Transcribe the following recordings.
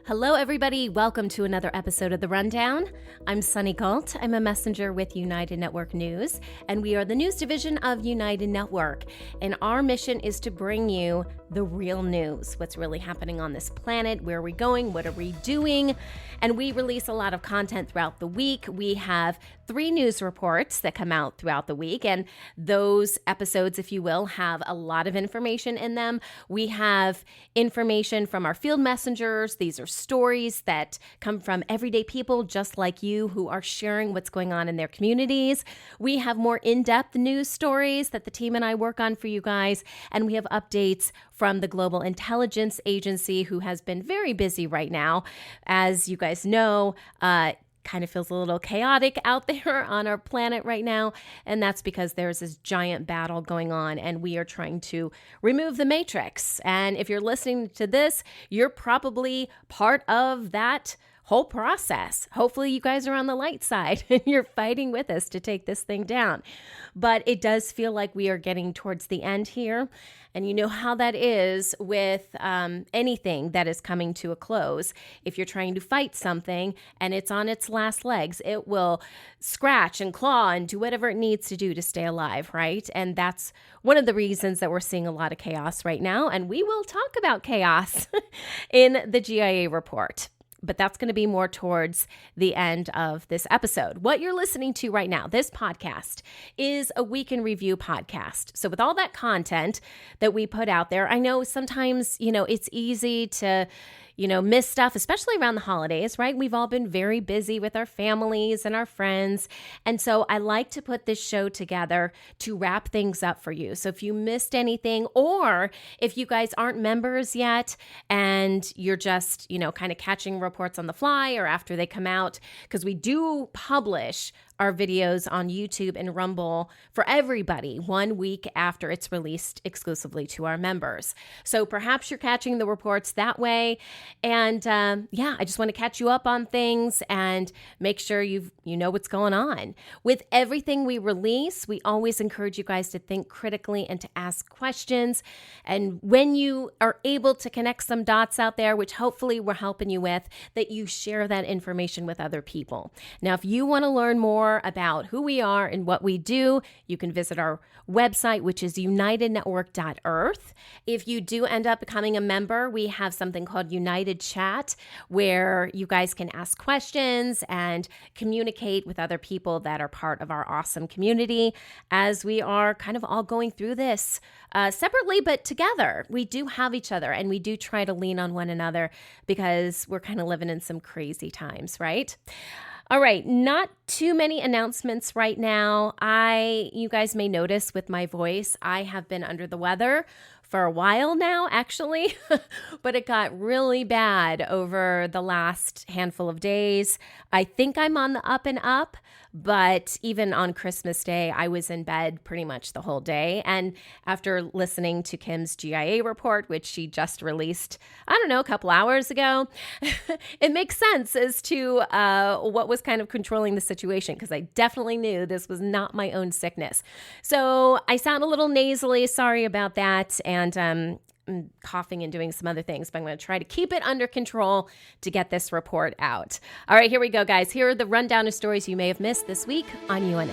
Hello, everybody. Welcome to another episode of The Rundown. I'm Sunny Galt. I'm a messenger with United Network News, and we are the news division of United Network. And our mission is to bring you the real news, what's really happening on this planet, where are we going, what are we doing, and we release a lot of content throughout the week. We have 3 news reports that come out throughout the week, and those episodes, if you will, have a lot of information in them. We have information from our field messengers. These are stories that come from everyday people just like you who are sharing what's going on in their communities. We have more in-depth news stories that the team and I work on for you guys, and we have updates from the Global Intelligence Agency, who has been very busy right now. As you guys know, kind of feels a little chaotic out there on our planet right now, and that's because there's this giant battle going on, and we are trying to remove the matrix. And if you're listening to this, you're probably part of that whole process. Hopefully you guys are on the light side and you're fighting with us to take this thing down. But it does feel like we are getting towards the end here. And you know how that is with anything that is coming to a close. If you're trying to fight something and it's on its last legs, it will scratch and claw and do whatever it needs to do to stay alive, right? And that's one of the reasons that we're seeing a lot of chaos right now. And we will talk about chaos in the GIA report. But that's going to be more towards the end of this episode. What you're listening to right now, this podcast, is a week in review podcast. So with all that content that we put out there, I know sometimes, it's easy to miss stuff, especially around the holidays, right? We've all been very busy with our families and our friends. And so I like to put this show together to wrap things up for you. So if you missed anything, or if you guys aren't members yet and you're just, kind of catching reports on the fly or after they come out, because we do publish our videos on YouTube and Rumble for everybody 1 week after it's released exclusively to our members. So perhaps you're catching the reports that way. And I just want to catch you up on things and make sure you know what's going on. With everything we release, we always encourage you guys to think critically and to ask questions. And when you are able to connect some dots out there, which hopefully we're helping you with, that you share that information with other people. Now, if you want to learn more about who we are and what we do, you can visit our website, which is unitednetwork.earth. If you do end up becoming a member, we have something called United Chat, where you guys can ask questions and communicate with other people that are part of our awesome community as we are kind of all going through this separately, but together. We do have each other, and we do try to lean on one another because we're kind of living in some crazy times, right? All right, not too many announcements right now. You guys may notice with my voice, I have been under the weather for a while now, actually, but it got really bad over the last handful of days. I think I'm on the up and up, but even on Christmas Day, I was in bed pretty much the whole day. And after listening to Kim's GIA report, which she just released, a couple hours ago, it makes sense as to what was kind of controlling the situation, because I definitely knew this was not my own sickness. So I sound a little nasally, sorry about that, and I'm coughing and doing some other things, but I'm going to try to keep it under control to get this report out. All right, here we go, guys. Here are the rundown of stories you may have missed this week on UNN.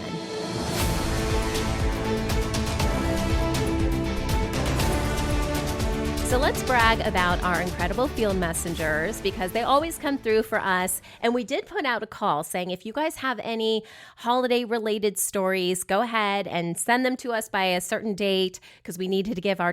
So let's brag about our incredible field messengers, because they always come through for us. And we did put out a call saying, if you guys have any holiday related stories, go ahead and send them to us by a certain date, because we needed to give our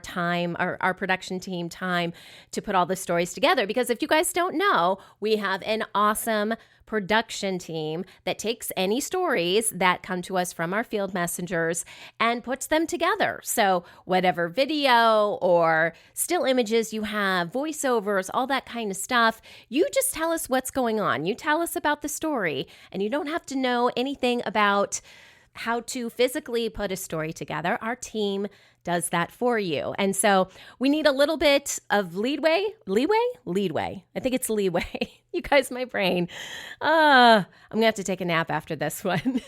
production team time to put all the stories together. Because if you guys don't know, we have an awesome production team that takes any stories that come to us from our field messengers and puts them together. So whatever video or still images you have, voiceovers, all that kind of stuff, you just tell us what's going on. You tell us about the story, and you don't have to know anything about how to physically put a story together. Our team does that for you. And so we need a little bit of leeway. I think it's leeway. You guys, my brain. I'm going to have to take a nap after this one.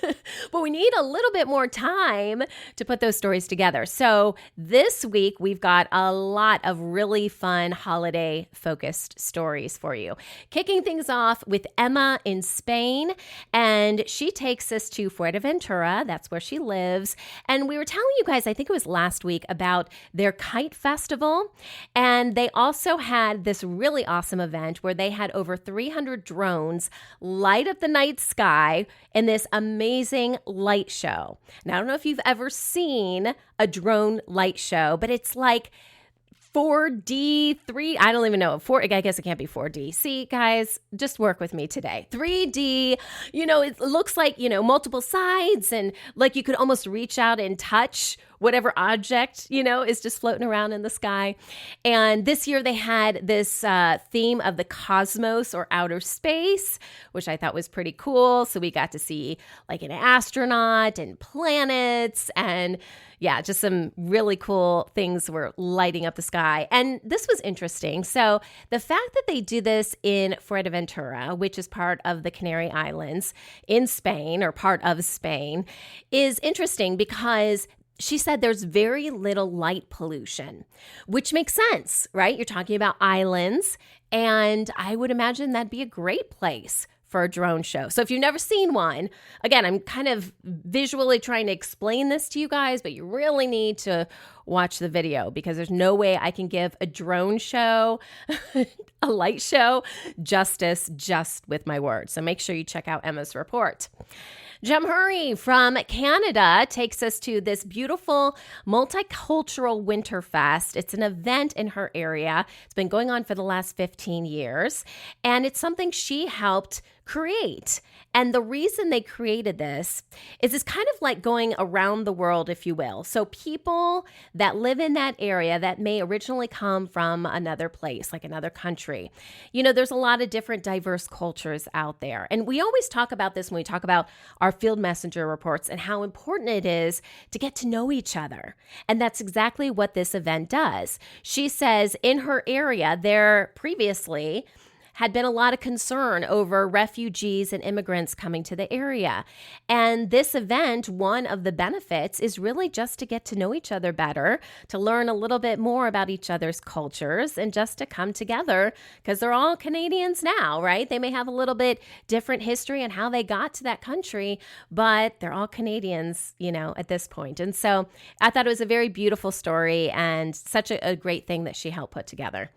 But we need a little bit more time to put those stories together. So this week, we've got a lot of really fun holiday-focused stories for you. Kicking things off with Emma in Spain, and she takes us to Fuerteventura. That's where she lives. And we were telling you guys, I think it was last week, about their kite festival. And they also had this really awesome event where they had over 300 drones light up the night sky in this amazing light show. Now, I don't know if you've ever seen a drone light show, but it's like 4D, I don't even know. I guess it can't be 4D. See, guys, just work with me today. 3D, it looks like, multiple sides, and like you could almost reach out and touch whatever object, is just floating around in the sky. And this year they had this theme of the cosmos or outer space, which I thought was pretty cool. So we got to see like an astronaut and planets, and yeah, just some really cool things were lighting up the sky. And this was interesting. So the fact that they do this in Fuerteventura, which is part of the Canary Islands in Spain, or part of Spain, is interesting because she said there's very little light pollution, which makes sense, right? You're talking about islands, and I would imagine that'd be a great place for a drone show. So if you've never seen one, again, I'm kind of visually trying to explain this to you guys, but you really need to watch the video because there's no way I can give a drone show, a light show, justice just with my words. So make sure you check out Emma's report. Jamhuri from Canada takes us to this beautiful multicultural winter fest. It's an event in her area. It's been going on for the last 15 years, and it's something she helped create. And the reason they created this is it's kind of like going around the world, if you will. So people that live in that area that may originally come from another place, like another country, there's a lot of different diverse cultures out there. And we always talk about this when we talk about our field messenger reports and how important it is to get to know each other. And that's exactly what this event does. She says in her area, there previously had been a lot of concern over refugees and immigrants coming to the area. And this event, one of the benefits is really just to get to know each other better, to learn a little bit more about each other's cultures, and just to come together because they're all Canadians now, right? They may have a little bit different history and how they got to that country, but they're all Canadians, at this point. And so I thought it was a very beautiful story and such a great thing that she helped put together.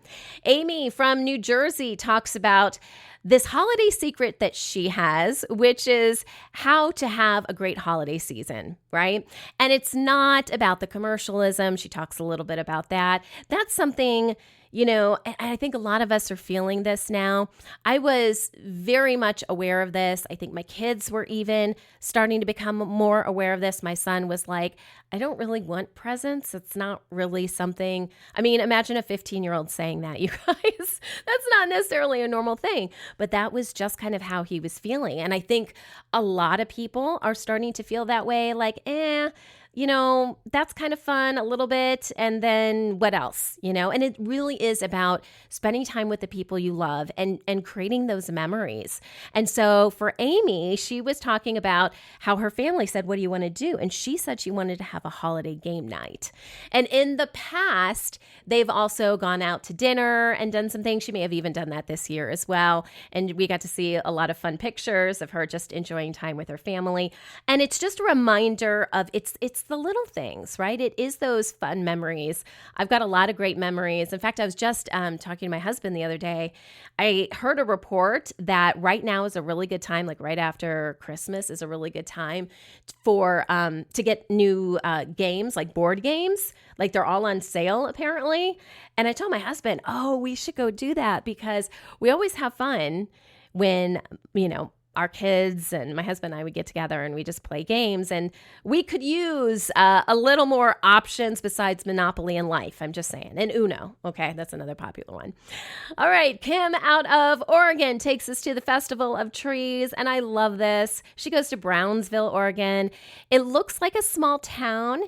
Amy from New Jersey talks about this holiday secret that she has, which is how to have a great holiday season, right? And it's not about the commercialism. She talks a little bit about that. That's something, I think a lot of us are feeling this now. I was very much aware of this. I think my kids were even starting to become more aware of this. My son was like, I don't really want presents. It's not really something. I mean, imagine a 15-year-old saying that, you guys. That's not necessarily a normal thing, but that was just kind of how he was feeling. And I think a lot of people are starting to feel that way, like, that's kind of fun a little bit. And then what else, And it really is about spending time with the people you love and creating those memories. And so for Amy, she was talking about how her family said, what do you want to do? And she said she wanted to have a holiday game night. And in the past, they've also gone out to dinner and done some things. She may have even done that this year as well. And we got to see a lot of fun pictures of her just enjoying time with her family. And it's just a reminder of it's the little things, right? It is those fun memories. I've got a lot of great memories. In fact, I was just talking to my husband the other day. I heard a report that right now is a really good time, like right after Christmas is a really good time for to get new games, like board games. Like they're all on sale apparently. And I told my husband, we should go do that because we always have fun when, our kids and my husband and I would get together and we just play games, and we could use a little more options besides Monopoly and Life. I'm just saying. And Uno. Okay, that's another popular one. All right, Kim out of Oregon takes us to the Festival of Trees, and I love this. She goes to Brownsville, Oregon. It looks like a small town,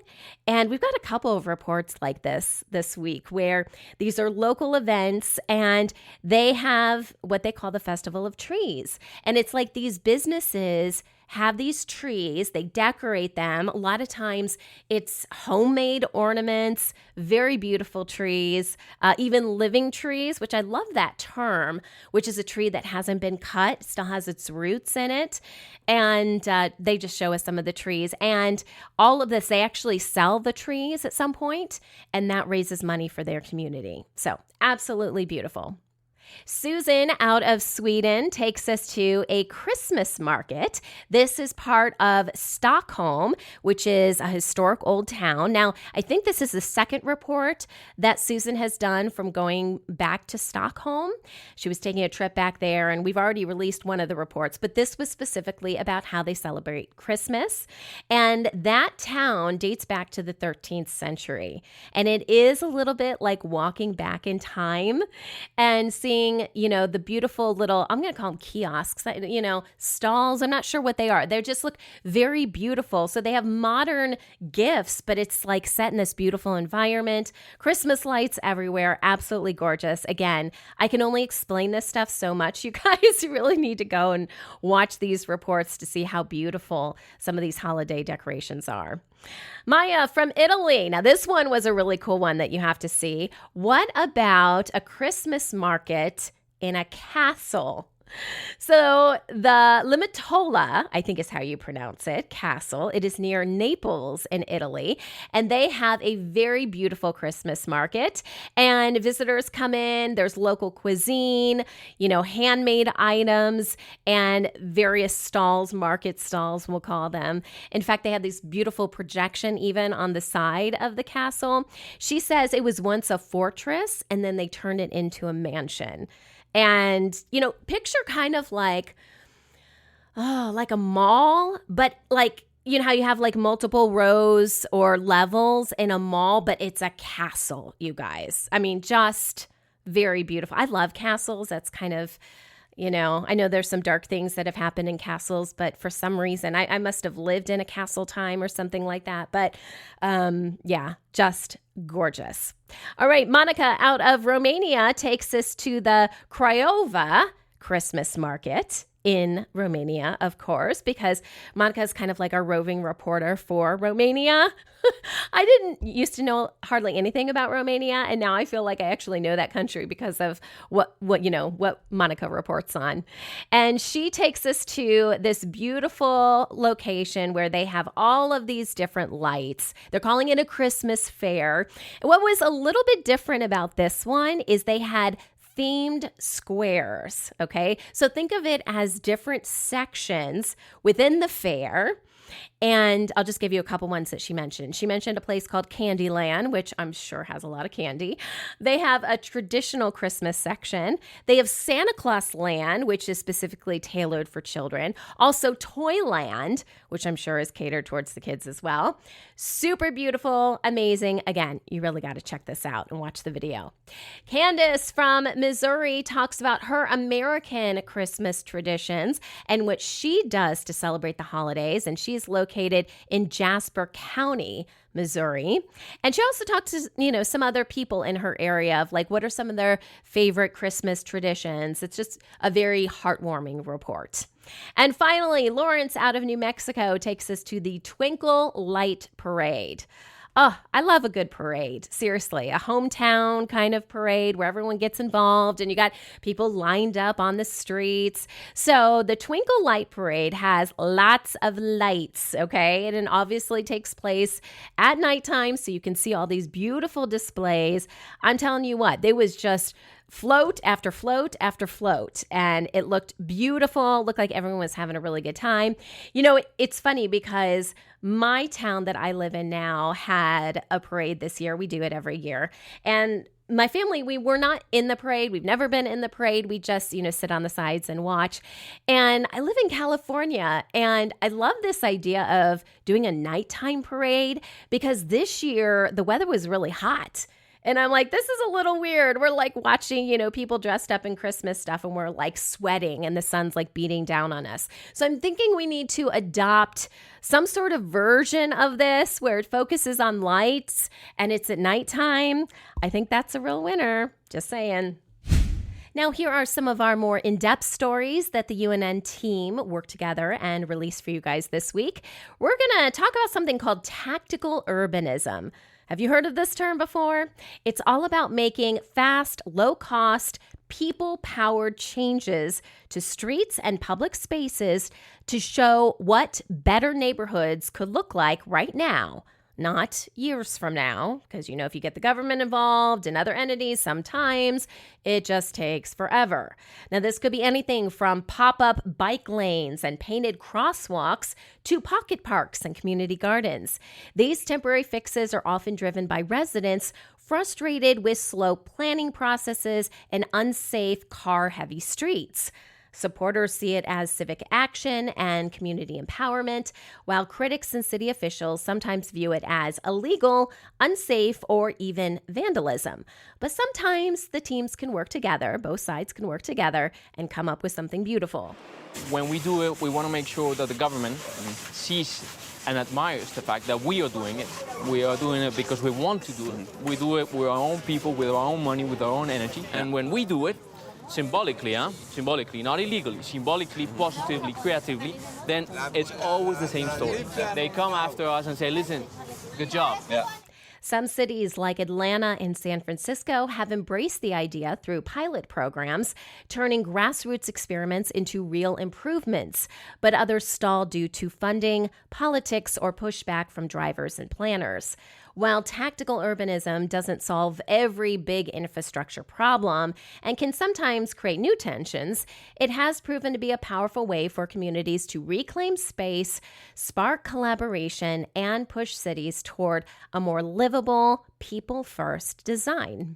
and we've got a couple of reports like this week where these are local events, and they have what they call the Festival of Trees. And it's like these businesses have these trees, they decorate them. A lot of times it's homemade ornaments, very beautiful trees, even living trees, which I love that term, which is a tree that hasn't been cut, still has its roots in it. And they just show us some of the trees. And all of this, they actually sell the trees at some point, and that raises money for their community. So absolutely beautiful. Susan out of Sweden takes us to a Christmas market. This is part of Stockholm, which is a historic old town. Now, I think this is the second report that Susan has done from going back to Stockholm. She was taking a trip back there, and we've already released one of the reports, but this was specifically about how they celebrate Christmas. And that town dates back to the 13th century. And it is a little bit like walking back in time and seeing, the beautiful little, I'm going to call them kiosks, stalls. I'm not sure what they are. They just look very beautiful. So they have modern gifts, but it's like set in this beautiful environment. Christmas lights everywhere. Absolutely gorgeous. Again, I can only explain this stuff so much. You guys really need to go and watch these reports to see how beautiful some of these holiday decorations are. Maya from Italy. Now, this one was a really cool one that you have to see. What about a Christmas market in a castle? So the Limitola, I think is how you pronounce it, castle. It is near Naples in Italy, and they have a very beautiful Christmas market, and visitors come in. There's local cuisine, handmade items, and various stalls, market stalls, we'll call them. In fact, they have this beautiful projection even on the side of the castle. She says it was once a fortress, and then they turned it into a mansion. And, picture kind of like a mall, but like, how you have like multiple rows or levels in a mall, but it's a castle, you guys. I mean, just very beautiful. I love castles. That's kind of, I know there's some dark things that have happened in castles, but for some reason, I must have lived in a castle time or something like that. But just gorgeous. All right, Monica out of Romania takes us to the Craiova Christmas market in Romania, of course, because Monica is kind of like our roving reporter for Romania. I didn't used to know hardly anything about Romania, and now I feel like I actually know that country because of what Monica reports on. And she takes us to this beautiful location where they have all of these different lights. They're calling it a Christmas fair. And what was a little bit different about this one is they had themed squares, okay? So think of it as different sections within the fair. And I'll just give you a couple ones that she mentioned. She mentioned a place called Candyland, which I'm sure has a lot of candy. They have a traditional Christmas section. They have Santa Claus Land, which is specifically tailored for children. Also Toyland, which I'm sure is catered towards the kids as well. Super beautiful, amazing. Again, you really got to check this out and watch the video. Candace from Missouri talks about her American Christmas traditions and what she does to celebrate the holidays. And she's located in Jasper County, Missouri. And she also talked to, some other people in her area of like, what are some of their favorite Christmas traditions? It's just a very heartwarming report. And finally, Lawrence out of New Mexico takes us to the Twinkle Light Parade. Oh, I love a good parade. Seriously, a hometown kind of parade where everyone gets involved and you got people lined up on the streets. So the Twinkle Light Parade has lots of lights, okay? And it obviously takes place at nighttime so you can see all these beautiful displays. I'm telling you what, there was just float after float after float, and it looked beautiful. Looked like everyone was having a really good time. It's funny because my town that I live in now had a parade this year. We do it every year. And my family, we were not in the parade. We've never been in the parade. We just, sit on the sides and watch. And I live in California, and I love this idea of doing a nighttime parade because this year the weather was really hot. And I'm like, this is a little weird. We're like watching, people dressed up in Christmas stuff and we're like sweating and the sun's like beating down on us. So I'm thinking we need to adopt some sort of version of this where it focuses on lights and it's at nighttime. I think that's a real winner. Just saying. Now, here are some of our more in-depth stories that the UNN team worked together and released for you guys this week. We're going to talk about something called tactical urbanism. Have you heard of this term before? It's all about making fast, low-cost, people-powered changes to streets and public spaces to show what better neighborhoods could look like right now, not years from now. Because, if you get the government involved and other entities, sometimes it just takes forever. Now, this could be anything from pop-up bike lanes and painted crosswalks to pocket parks and community gardens. These temporary fixes are often driven by residents frustrated with slow planning processes and unsafe car-heavy streets. Supporters see it as civic action and community empowerment, while critics and city officials sometimes view it as illegal, unsafe, or even vandalism. But sometimes the teams can work together, both sides can work together, and come up with something beautiful. When we do it, we want to make sure that the government sees and admires the fact that we are doing it. We are doing it because we want to do it. We do it with our own people, with our own money, with our own energy. And when we do it, symbolically, not illegally, symbolically, positively, creatively, then it's always the same story. They come after us and say, listen, good job. Yeah. Some cities like Atlanta and San Francisco have embraced the idea through pilot programs, turning grassroots experiments into real improvements, but others stall due to funding, politics, or pushback from drivers and planners. While tactical urbanism doesn't solve every big infrastructure problem and can sometimes create new tensions, it has proven to be a powerful way for communities to reclaim space, spark collaboration, and push cities toward a more livable, people-first design.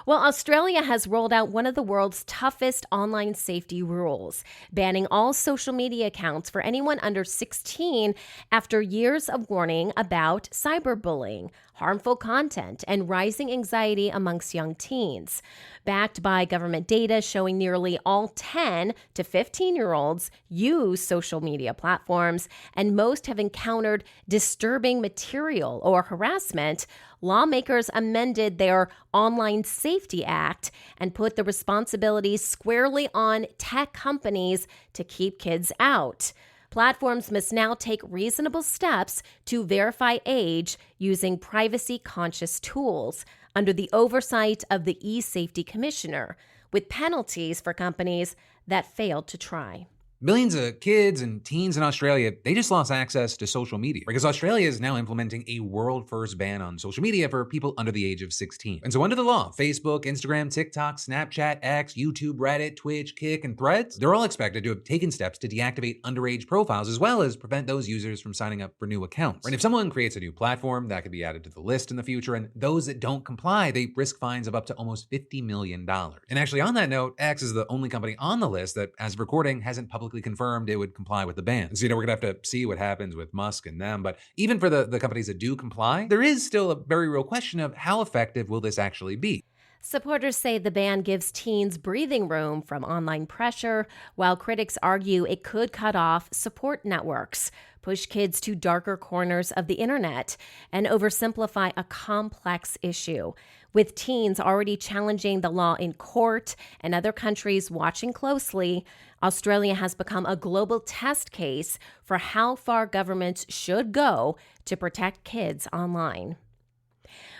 Well, Australia has rolled out one of the world's toughest online safety rules, banning all social media accounts for anyone under 16 after years of warning about cyberbullying, harmful content, and rising anxiety amongst young teens. Backed by government data showing nearly all 10 to 15-year-olds use social media platforms, and most have encountered disturbing material or harassment, lawmakers amended their Online Safety Act and put the responsibilities squarely on tech companies to keep kids out. Platforms must now take reasonable steps to verify age using privacy-conscious tools under the oversight of the eSafety Commissioner, with penalties for companies that failed to try. Millions of kids and teens in Australia, they just lost access to social media because Australia is now implementing a world-first ban on social media for people under the age of 16. And so under the law, Facebook, Instagram, TikTok, Snapchat, X, YouTube, Reddit, Twitch, Kick, and Threads, they're all expected to have taken steps to deactivate underage profiles as well as prevent those users from signing up for new accounts. And if someone creates a new platform, that could be added to the list in the future, and those that don't comply, they risk fines of up to almost $50 million. And actually on that note, X is the only company on the list that, as of recording, hasn't publicly confirmed it would comply with the ban. So, we're gonna have to see what happens with Musk and them. But even for the companies that do comply, there is still a very real question of how effective will this actually be. Supporters say the ban gives teens breathing room from online pressure, while critics argue it could cut off support networks, push kids to darker corners of the internet, and oversimplify a complex issue. With teens already challenging the law in court and other countries watching closely, Australia has become a global test case for how far governments should go to protect kids online.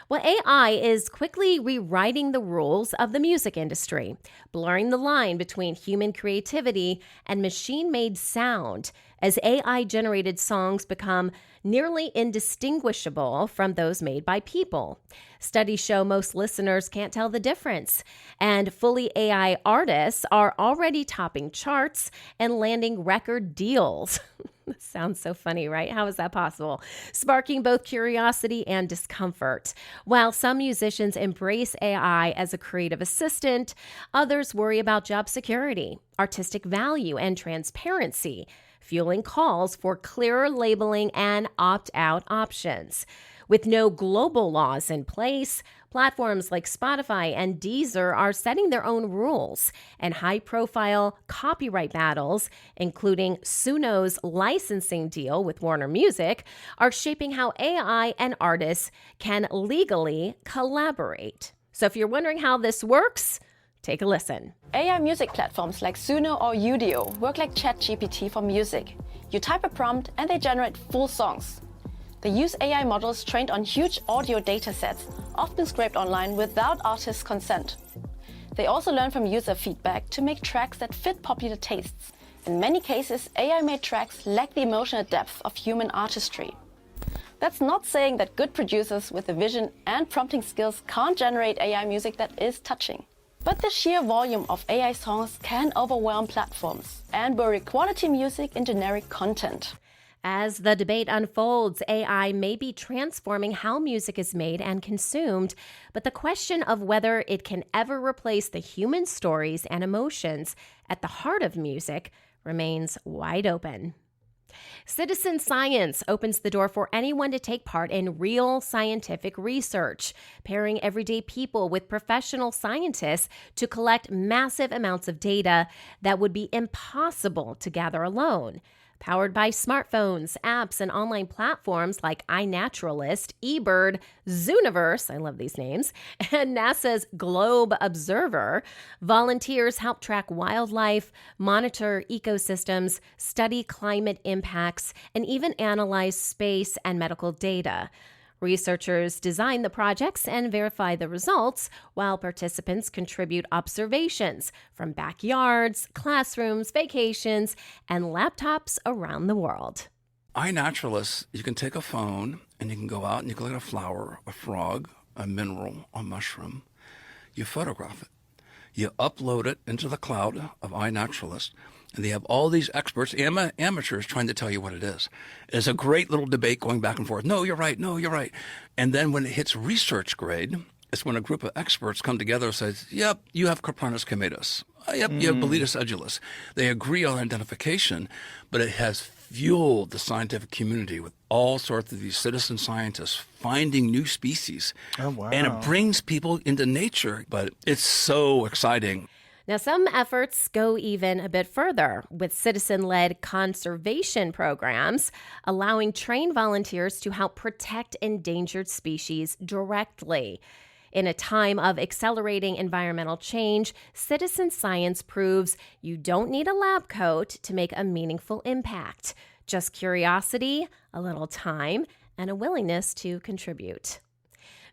Well, AI is quickly rewriting the rules of the music industry, blurring the line between human creativity and machine-made sound as AI-generated songs become nearly indistinguishable from those made by people. Studies show most listeners can't tell the difference, and fully AI artists are already topping charts and landing record deals. Sounds so funny, right? How is that possible? Sparking both curiosity and discomfort. While some musicians embrace AI as a creative assistant, others worry about job security, artistic value, and transparency, fueling calls for clearer labeling and opt-out options. With no global laws in place, platforms like Spotify and Deezer are setting their own rules, and high-profile copyright battles, including Suno's licensing deal with Warner Music, are shaping how AI and artists can legally collaborate. So if you're wondering how this works, take a listen. AI music platforms like Suno or Udio work like ChatGPT for music. You type a prompt and they generate full songs. They use AI models trained on huge audio datasets, often scraped online without artists' consent. They also learn from user feedback to make tracks that fit popular tastes. In many cases, AI-made tracks lack the emotional depth of human artistry. That's not saying that good producers with the vision and prompting skills can't generate AI music that is touching. But the sheer volume of AI songs can overwhelm platforms and bury quality music in generic content. As the debate unfolds, AI may be transforming how music is made and consumed, but the question of whether it can ever replace the human stories and emotions at the heart of music remains wide open. Citizen science opens the door for anyone to take part in real scientific research, pairing everyday people with professional scientists to collect massive amounts of data that would be impossible to gather alone. Powered by smartphones, apps, and online platforms like iNaturalist, eBird, Zooniverse, I love these names, and NASA's Globe Observer, volunteers help track wildlife, monitor ecosystems, study climate impacts, and even analyze space and medical data. Researchers design the projects and verify the results, while participants contribute observations from backyards, classrooms, vacations, and laptops around the world. iNaturalist, you can take a phone and you can go out and you can look at a flower, a frog, a mineral, a mushroom. You photograph it. You upload it into the cloud of iNaturalist, and they have all these experts, amateurs, trying to tell you what it is. It's a great little debate going back and forth. No, you're right. No, you're right. And then when it hits research grade, it's when a group of experts come together and says, yep, you have Copernicus comatus. Yep, you have Boletus edulis. They agree on identification, but it has fueled the scientific community with all sorts of these citizen scientists finding new species. Oh, wow. And it brings people into nature, but it's so exciting. Now, some efforts go even a bit further, with citizen-led conservation programs allowing trained volunteers to help protect endangered species directly. In a time of accelerating environmental change, citizen science proves you don't need a lab coat to make a meaningful impact. Just curiosity, a little time, and a willingness to contribute.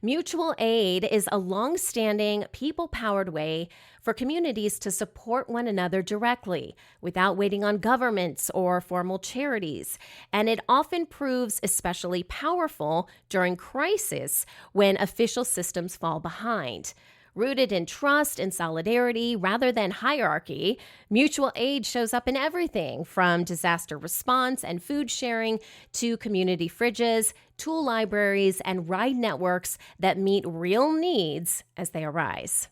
Mutual aid is a long-standing, people-powered way for communities to support one another directly without waiting on governments or formal charities. And it often proves especially powerful during crisis when official systems fall behind. Rooted in trust and solidarity rather than hierarchy, mutual aid shows up in everything from disaster response and food sharing to community fridges, tool libraries, and ride networks that meet real needs as they arise.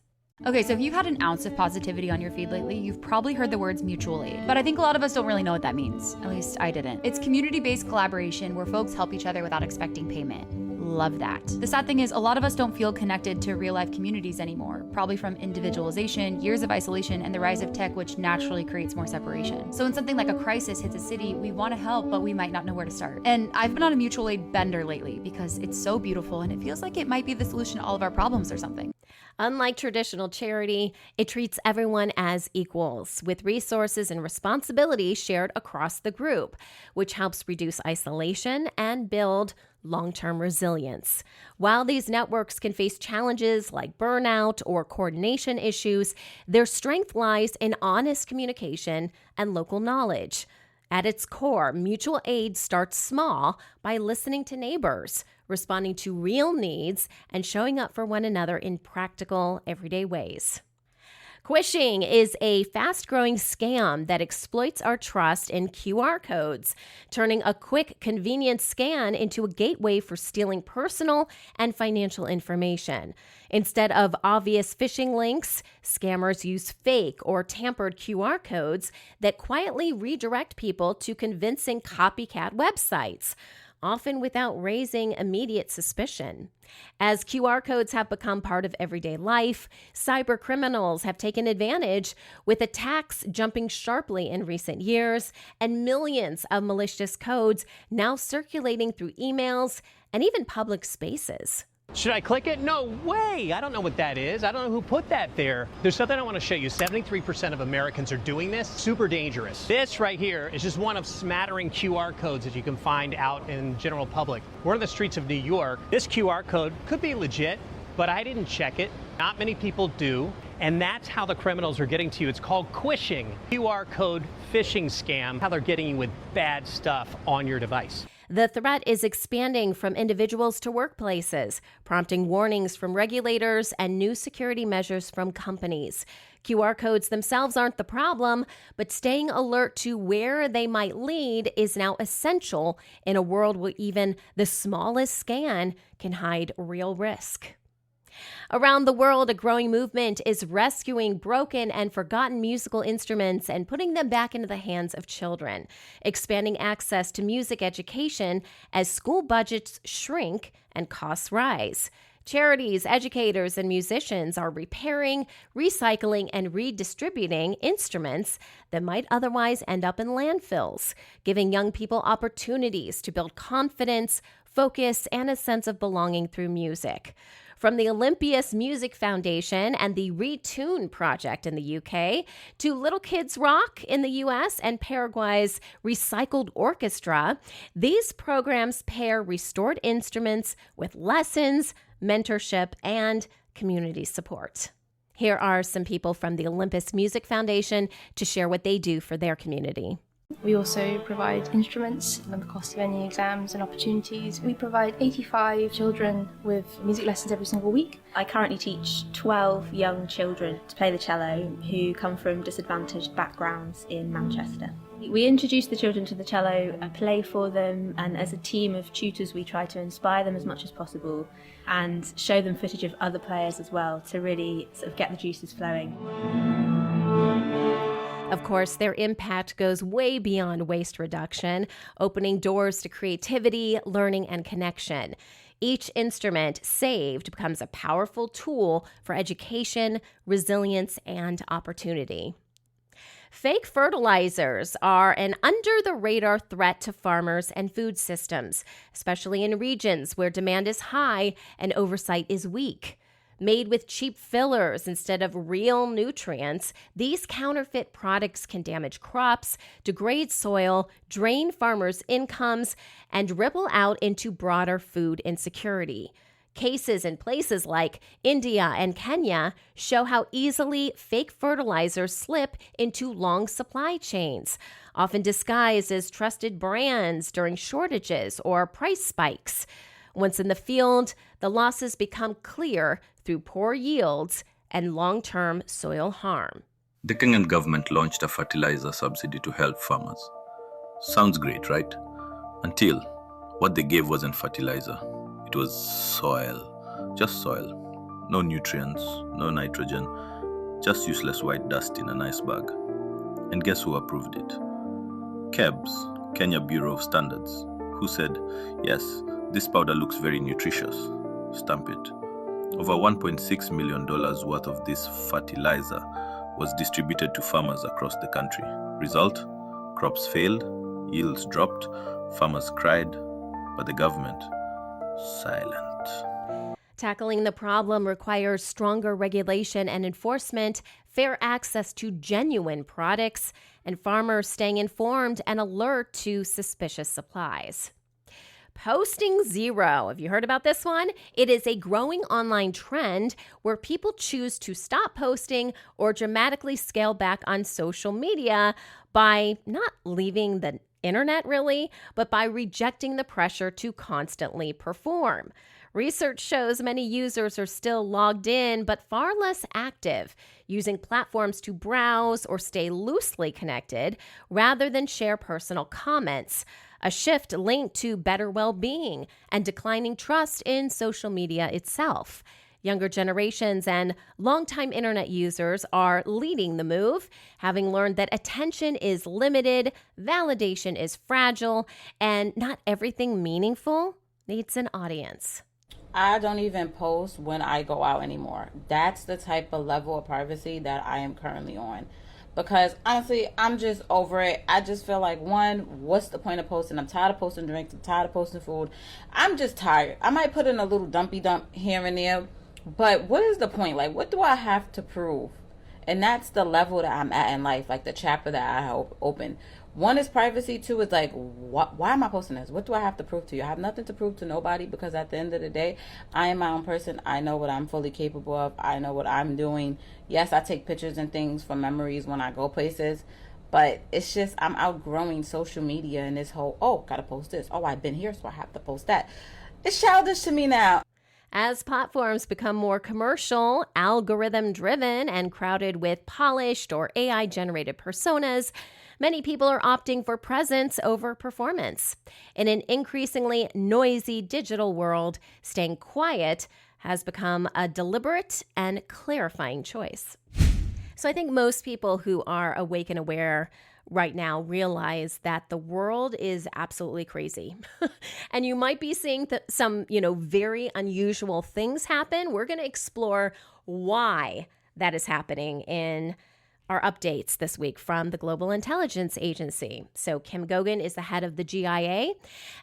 Okay, so if you've had an ounce of positivity on your feed lately, you've probably heard the words mutual aid. But I think a lot of us don't really know what that means. At least I didn't. It's community-based collaboration where folks help each other without expecting payment. Love that. The sad thing is, a lot of us don't feel connected to real-life communities anymore, probably from individualization, years of isolation, and the rise of tech, which naturally creates more separation. So when something like a crisis hits a city, we want to help, but we might not know where to start. And I've been on a mutual aid bender lately because it's so beautiful and it feels like it might be the solution to all of our problems or something. Unlike traditional charity, it treats everyone as equals, with resources and responsibilities shared across the group, which helps reduce isolation and build long-term resilience. While these networks can face challenges like burnout or coordination issues, their strength lies in honest communication and local knowledge. At its core, mutual aid starts small by listening to neighbors, responding to real needs, and showing up for one another in practical, everyday ways. Quishing is a fast-growing scam that exploits our trust in QR codes, turning a quick, convenient scan into a gateway for stealing personal and financial information. Instead of obvious phishing links, scammers use fake or tampered QR codes that quietly redirect people to convincing copycat websites, often without raising immediate suspicion. As QR codes have become part of everyday life, cyber criminals have taken advantage, with attacks jumping sharply in recent years and millions of malicious codes now circulating through emails and even public spaces. Should I click it? No way. I don't know what that is. I don't know who put that there. There's something I want to show you. 73% of Americans are doing this. Super dangerous. This right here is just one of smattering QR codes that you can find out in general public. We're on the streets of New York. This QR code could be legit, but I didn't check it. Not many people do. And that's how the criminals are getting to you. It's called quishing, QR code phishing scam, how they're getting you with bad stuff on your device. The threat is expanding from individuals to workplaces, prompting warnings from regulators and new security measures from companies. QR codes themselves aren't the problem, but staying alert to where they might lead is now essential in a world where even the smallest scan can hide real risk. Around the world, a growing movement is rescuing broken and forgotten musical instruments and putting them back into the hands of children, expanding access to music education as school budgets shrink and costs rise. Charities, educators, and musicians are repairing, recycling, and redistributing instruments that might otherwise end up in landfills, giving young people opportunities to build confidence, focus, and a sense of belonging through music. From the Olympias Music Foundation and the Retune Project in the UK to Little Kids Rock in the US and Paraguay's Recycled Orchestra, these programs pair restored instruments with lessons, mentorship, and community support. Here are some people from the Olympus Music Foundation to share what they do for their community. We also provide instruments and the cost of any exams and opportunities. We provide 85 children with music lessons every single week. I currently teach 12 young children to play the cello who come from disadvantaged backgrounds in Manchester. We introduce the children to the cello, play for them, and as a team of tutors we try to inspire them as much as possible and show them footage of other players as well to really sort of get the juices flowing. Of course, their impact goes way beyond waste reduction, opening doors to creativity, learning, and connection. Each instrument saved becomes a powerful tool for education, resilience, and opportunity. Fake fertilizers are an under-the-radar threat to farmers and food systems, especially in regions where demand is high and oversight is weak. Made with cheap fillers instead of real nutrients, these counterfeit products can damage crops, degrade soil, drain farmers' incomes, and ripple out into broader food insecurity. Cases in places like India and Kenya show how easily fake fertilizers slip into long supply chains, often disguised as trusted brands during shortages or price spikes. Once in the field, the losses become clear through poor yields and long-term soil harm. The Kenyan government launched a fertilizer subsidy to help farmers. Sounds great, right? Until what they gave wasn't fertilizer. It was soil. Just soil. No nutrients, no nitrogen, just useless white dust in a nice bag. And guess who approved it? KEBS, Kenya Bureau of Standards, who said, yes, this powder looks very nutritious. Stamp it. Over $1.6 million worth of this fertilizer was distributed to farmers across the country. Result? Crops failed, yields dropped, farmers cried, but the government, silent. Tackling the problem requires stronger regulation and enforcement, fair access to genuine products, and farmers staying informed and alert to suspicious supplies. Posting zero. Have you heard about this one? It is a growing online trend where people choose to stop posting or dramatically scale back on social media by not leaving the internet really, but by rejecting the pressure to constantly perform. Research shows many users are still logged in, but far less active, using platforms to browse or stay loosely connected rather than share personal comments. A shift linked to better well-being and declining trust in social media itself. Younger generations and longtime internet users are leading the move, having learned that attention is limited, validation is fragile, and not everything meaningful needs an audience. I don't even post when I go out anymore. That's the type of level of privacy that I am currently on. Because honestly, I'm just over it. I just feel like, one, what's the point of posting? I'm tired of posting drinks. I'm tired of posting food. I'm just tired. I might put in a little dumpy dump here and there. But what is the point? Like, what do I have to prove? And that's the level that I'm at in life, like the chapter that I open. One is privacy. Two is like, why am I posting this? What do I have to prove to you? I have nothing to prove to nobody, because at the end of the day, I am my own person. I know what I'm fully capable of. I know what I'm doing. Yes, I take pictures and things for memories when I go places. But it's just, I'm outgrowing social media and this whole, gotta post this. I've been here, so I have to post that. It's childish to me now. As platforms become more commercial, algorithm-driven, and crowded with polished or AI-generated personas, many people are opting for presence over performance. In an increasingly noisy digital world, staying quiet has become a deliberate and clarifying choice. So I think most people who are awake and aware right now realize that the world is absolutely crazy. And you might be seeing some, very unusual things happen. We're going to explore why that is happening in our updates this week from the Global Intelligence Agency. So Kim Gogan is the head of the GIA,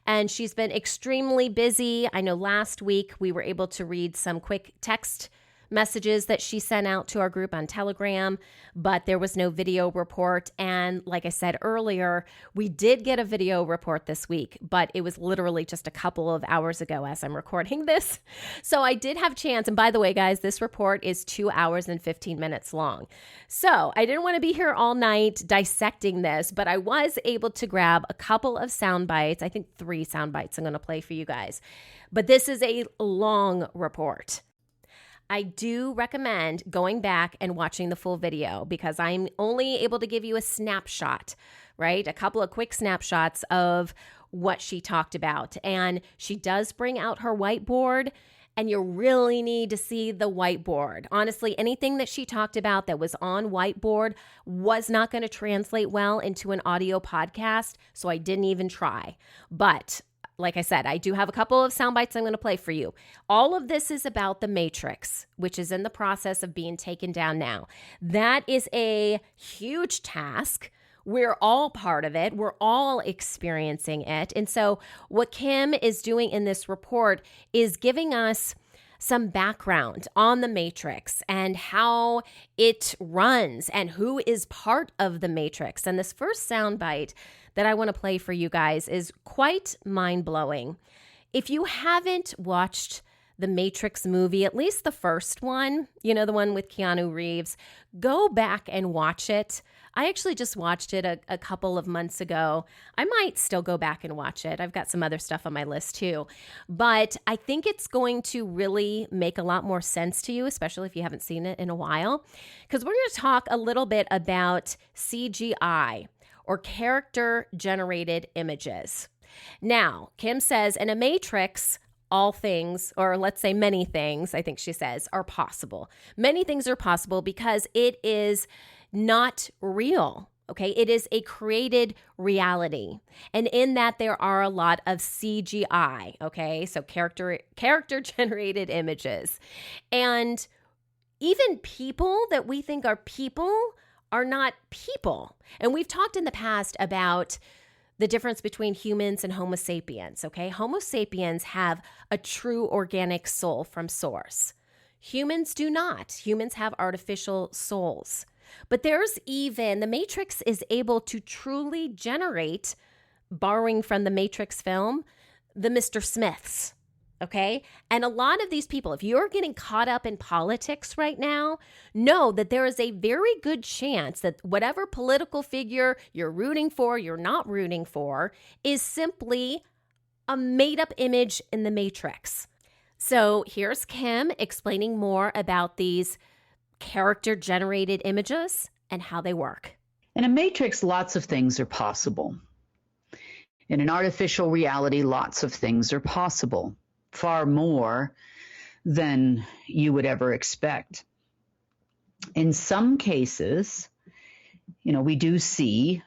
and she's been extremely busy. I know last week we were able to read some quick text messages that she sent out to our group on Telegram, but there was no video report. And like I said earlier, we did get a video report this week, but it was literally just a couple of hours ago as I'm recording this. So I did have a chance. And by the way, guys, this report is 2 hours and 15 minutes long. So I didn't want to be here all night dissecting this, but I was able to grab a couple of sound bites. I think 3 sound bites I'm going to play for you guys. But this is a long report. I do recommend going back and watching the full video, because I'm only able to give you a snapshot, right? A couple of quick snapshots of what she talked about. And she does bring out her whiteboard, and you really need to see the whiteboard. Honestly, anything that she talked about that was on whiteboard was not going to translate well into an audio podcast, so I didn't even try. But like I said, I do have a couple of sound bites I'm going to play for you. All of this is about the Matrix, which is in the process of being taken down now. That is a huge task. We're all part of it. We're all experiencing it. And so what Kim is doing in this report is giving us some background on the Matrix and how it runs and who is part of the Matrix. And this first soundbite that I want to play for you guys is quite mind-blowing. If you haven't watched the Matrix movie, at least the first one, the one with Keanu Reeves, go back and watch it. I actually just watched it a couple of months ago. I might still go back and watch it. I've got some other stuff on my list too. But I think it's going to really make a lot more sense to you, especially if you haven't seen it in a while, because we're going to talk a little bit about CGI, or character-generated images. Now, Kim says in a Matrix, all things, or let's say many things, I think she says, are possible. Many things are possible because it is not real, okay? It is a created reality. And in that, there are a lot of CGI, okay? So character-generated images. And even people that we think are people are not people. And we've talked in the past about the difference between humans and Homo sapiens, okay? Homo sapiens have a true organic soul from source. Humans do not. Humans have artificial souls. But the Matrix is able to truly generate, borrowing from the Matrix film, the Mr. Smiths, okay? And a lot of these people, if you're getting caught up in politics right now, know that there is a very good chance that whatever political figure you're rooting for, you're not rooting for, is simply a made-up image in the Matrix. So here's Kim explaining more about these character-generated images and how they work. In a matrix, lots of things are possible. In an artificial reality, lots of things are possible, far more than you would ever expect. In some cases, we do see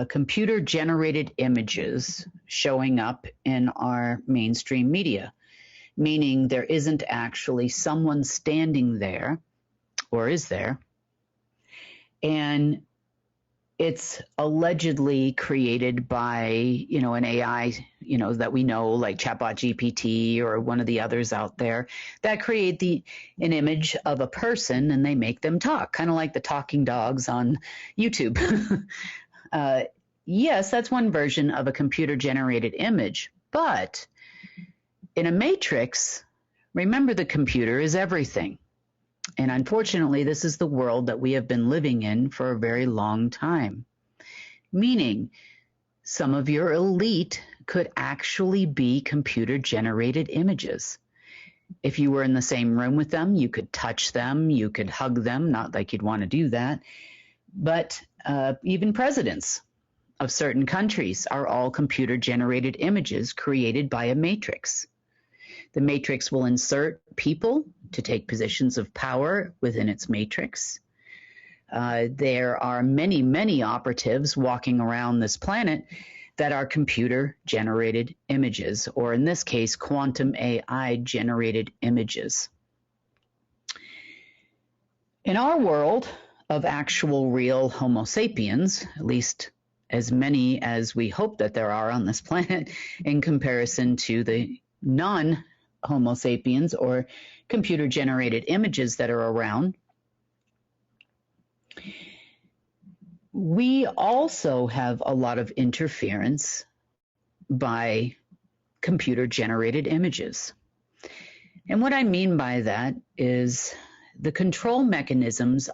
computer-generated images showing up in our mainstream media, meaning there isn't actually someone standing there, or is there, and it's allegedly created by, an AI, that we know, like Chatbot GPT or one of the others out there, that create an image of a person and they make them talk, kind of like the talking dogs on YouTube. Yes, that's one version of a computer-generated image, but in a matrix, remember the computer is everything. And unfortunately, this is the world that we have been living in for a very long time, meaning some of your elite could actually be computer-generated images. If you were in the same room with them, you could touch them, you could hug them, not like you'd want to do that, but even presidents of certain countries are all computer-generated images created by a matrix. The matrix will insert people to take positions of power within its matrix. There are many, many operatives walking around this planet that are computer-generated images, or in this case, quantum AI-generated images. In our world of actual real Homo sapiens, at least as many as we hope that there are on this planet in comparison to the non-Homo sapiens or computer-generated images that are around, we also have a lot of interference by computer-generated images. And what I mean by that is the control mechanisms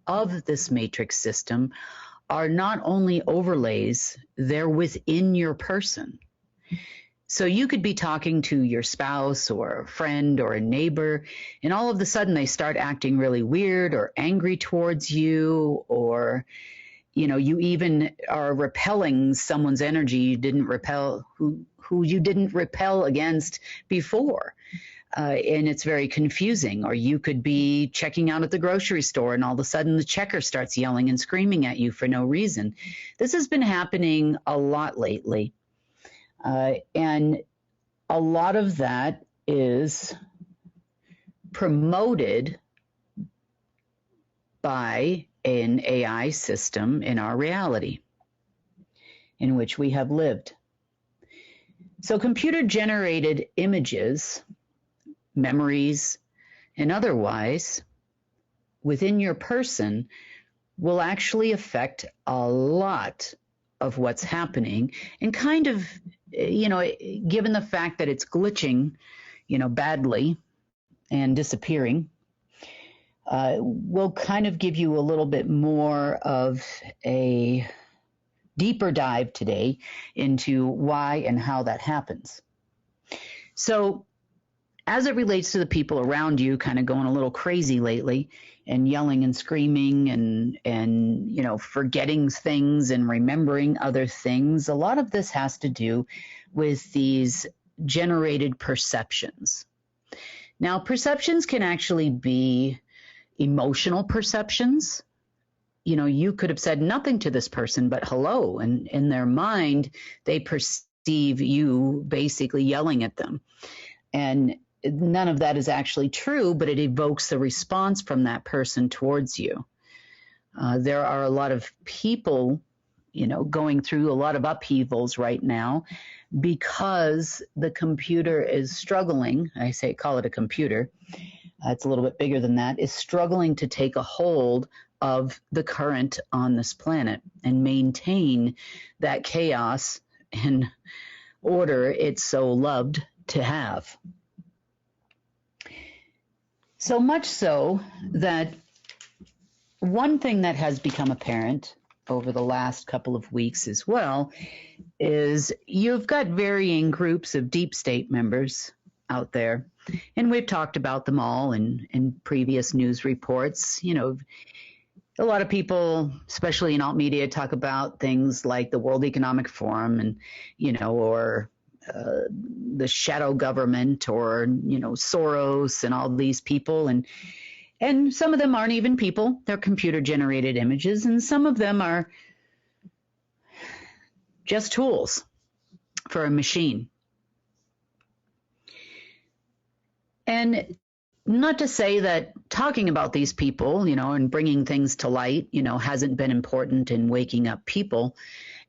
of this matrix system are not only overlays, they're within your person. So you could be talking to your spouse or a friend or a neighbor, and all of a sudden they start acting really weird or angry towards you, or you even are repelling someone's energy you didn't repel, who you didn't repel against before. And it's very confusing. Or you could be checking out at the grocery store and all of a sudden the checker starts yelling and screaming at you for no reason. This has been happening a lot lately. And a lot of that is promoted by an AI system in our reality in which we have lived. So computer-generated images, memories, and otherwise within your person will actually affect a lot of what's happening, and kind of, given the fact that it's glitching, badly and disappearing, will kind of give you a little bit more of a deeper dive today into why and how that happens. So as it relates to the people around you kind of going a little crazy lately and yelling and screaming and forgetting things and remembering other things, a lot of this has to do with these generated perceptions. Now, perceptions can actually be emotional perceptions. You could have said nothing to this person but hello, and in their mind, they perceive you basically yelling at them. And none of that is actually true, but it evokes the response from that person towards you. There are a lot of people, going through a lot of upheavals right now because the computer is struggling. Call it a computer. It's a little bit bigger than that, is struggling to take a hold of the current on this planet and maintain that chaos and order it's so loved to have. So much so that one thing that has become apparent over the last couple of weeks as well is you've got varying groups of deep state members out there. And we've talked about them all in previous news reports. You know, a lot of people, especially in alt media, talk about things like the World Economic Forum and, you know, or the shadow government, or, you know, Soros and all these people. And some of them aren't even people. They're computer generated images. And some of them are just tools for a machine. And not to say that talking about these people, you know, and bringing things to light, you know, hasn't been important in waking up people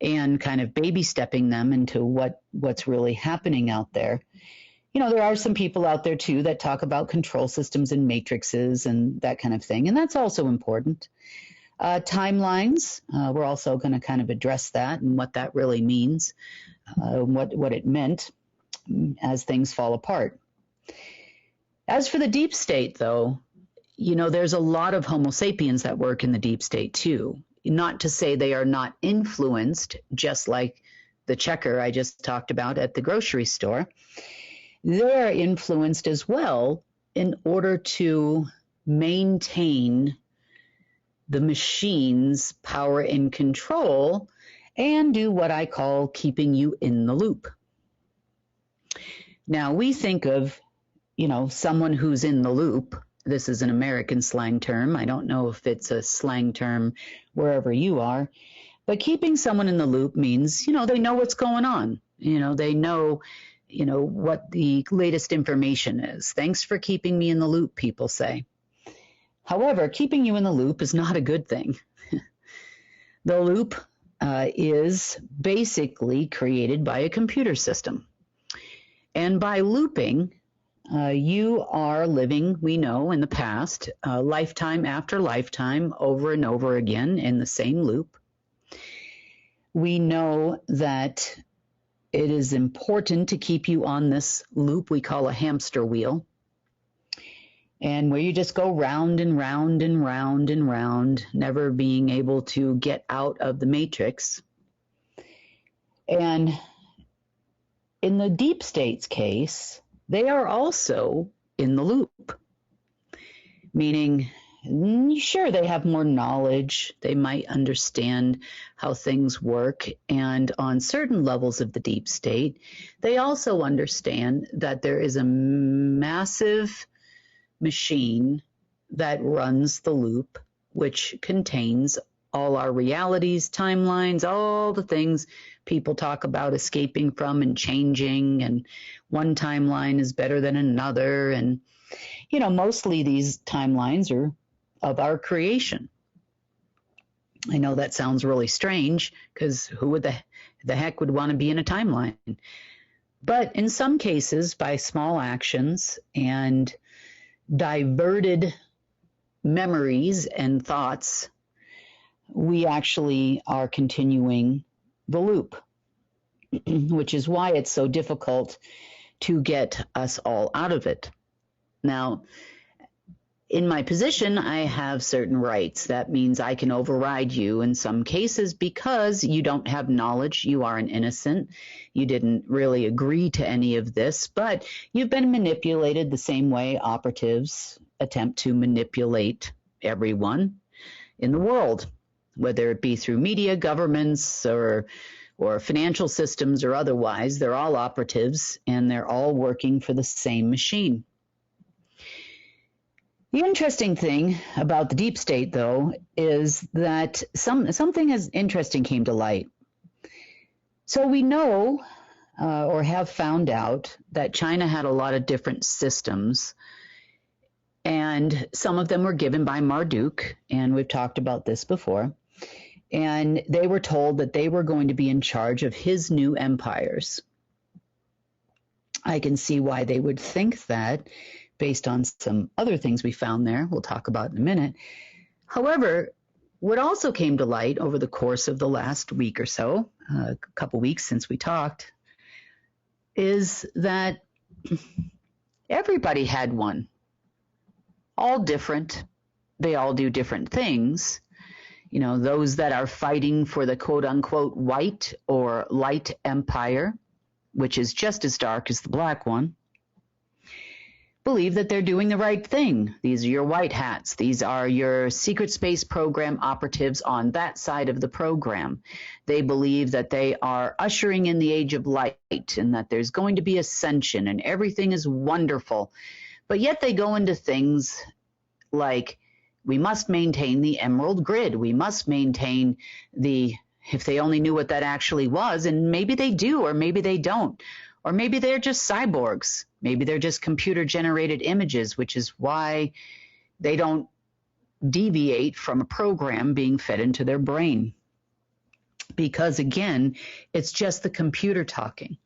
and kind of baby stepping them into what's really happening out there. You know, there are some people out there too that talk about control systems and matrices and that kind of thing, and that's also important. Timelines, we're also going to kind of address that and what that really means, what it meant as things fall apart. As for the deep state, though, you know, there's a lot of Homo sapiens that work in the deep state too. Not to say they are not influenced, just like the checker I just talked about at the grocery store. They're influenced as well in order to maintain the machine's power and control and do what I call keeping you in the loop. Now, we think of, you know, someone who's in the loop. This is an American slang term. I don't know if it's a slang term wherever you are, but keeping someone in the loop means, you know, they know what's going on. You know, they know, you know, what the latest information is. Thanks for keeping me in the loop, people say. However, keeping you in the loop is not a good thing. The loop is basically created by a computer system. And by looping, you are living, we know in the past, lifetime after lifetime, over and over again in the same loop. We know that it is important to keep you on this loop we call a hamster wheel, and where you just go round and round and round and round, never being able to get out of the matrix. And in the deep state's case, they are also in the loop, meaning, sure, they have more knowledge, they might understand how things work, and on certain levels of the deep state, they also understand that there is a massive machine that runs the loop, which contains all our realities, timelines, all the things people talk about escaping from and changing, and one timeline is better than another. And, you know, mostly these timelines are of our creation. I know that sounds really strange, because who would the heck would want to be in a timeline? But in some cases, by small actions and diverted memories and thoughts, we actually are continuing the loop, which is why it's so difficult to get us all out of it. Now, in my position, I have certain rights. That means I can override you in some cases because you don't have knowledge. You are an innocent. You didn't really agree to any of this, but you've been manipulated the same way operatives attempt to manipulate everyone in the world, whether it be through media, governments, or financial systems or otherwise. They're all operatives, and they're all working for the same machine. The interesting thing about the deep state, though, is that something interesting came to light. So we know or have found out that China had a lot of different systems, and some of them were given by Marduk, and we've talked about this before. And they were told that they were going to be in charge of his new empires. I can see why they would think that, based on some other things we found there, we'll talk about in a minute. However, what also came to light over the course of the last week or so, a couple weeks since we talked, is that everybody had one. All different. They all do different things. You know, those that are fighting for the quote-unquote white or light empire, which is just as dark as the black one. believe that they're doing the right thing. These are your white hats. These are your secret space program operatives on that side of the program. They believe that they are ushering in the age of light and that there's going to be ascension and everything is wonderful. But yet they go into things like, we must maintain the emerald grid. We must maintain if they only knew what that actually was, and maybe they do, or maybe they don't. Or maybe they're just cyborgs. Maybe they're just computer-generated images, which is why they don't deviate from a program being fed into their brain. Because, again, it's just the computer talking.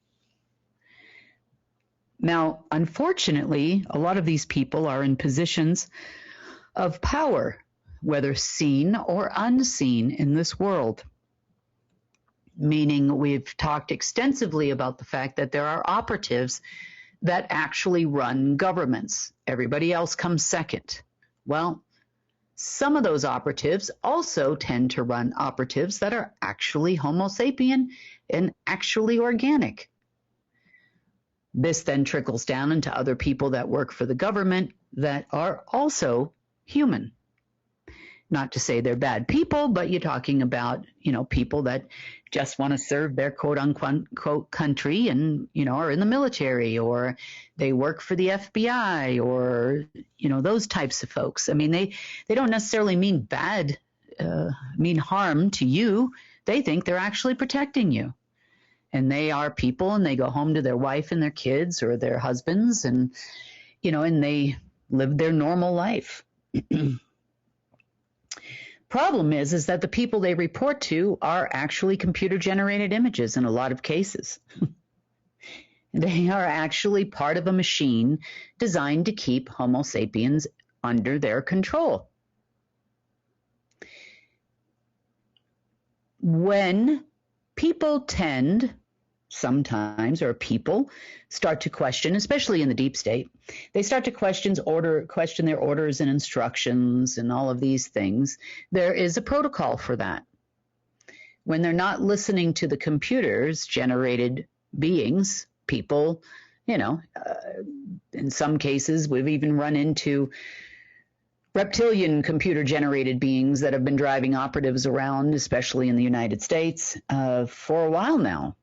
Now, unfortunately, a lot of these people are in positions of power, whether seen or unseen in this world. Meaning we've talked extensively about the fact that there are operatives that actually run governments. Everybody else comes second. Well, some of those operatives also tend to run operatives that are actually Homo sapien and actually organic. This then trickles down into other people that work for the government that are also human. Not to say they're bad people, but you're talking about, people that just want to serve their quote unquote country and, are in the military, or they work for the FBI, or, those types of folks. I mean, they don't necessarily mean harm to you. They think they're actually protecting you. And they are people, and they go home to their wife and their kids or their husbands, and, and they live their normal life. Problem is that the people they report to are actually computer-generated images in a lot of cases. They are actually part of a machine designed to keep Homo sapiens under their control. When people start to question, especially in the deep state, they start to question their orders and instructions and all of these things. There is a protocol for that. When they're not listening to the computers generated beings, people, in some cases, we've even run into reptilian computer-generated beings that have been driving operatives around, especially in the United States, for a while now.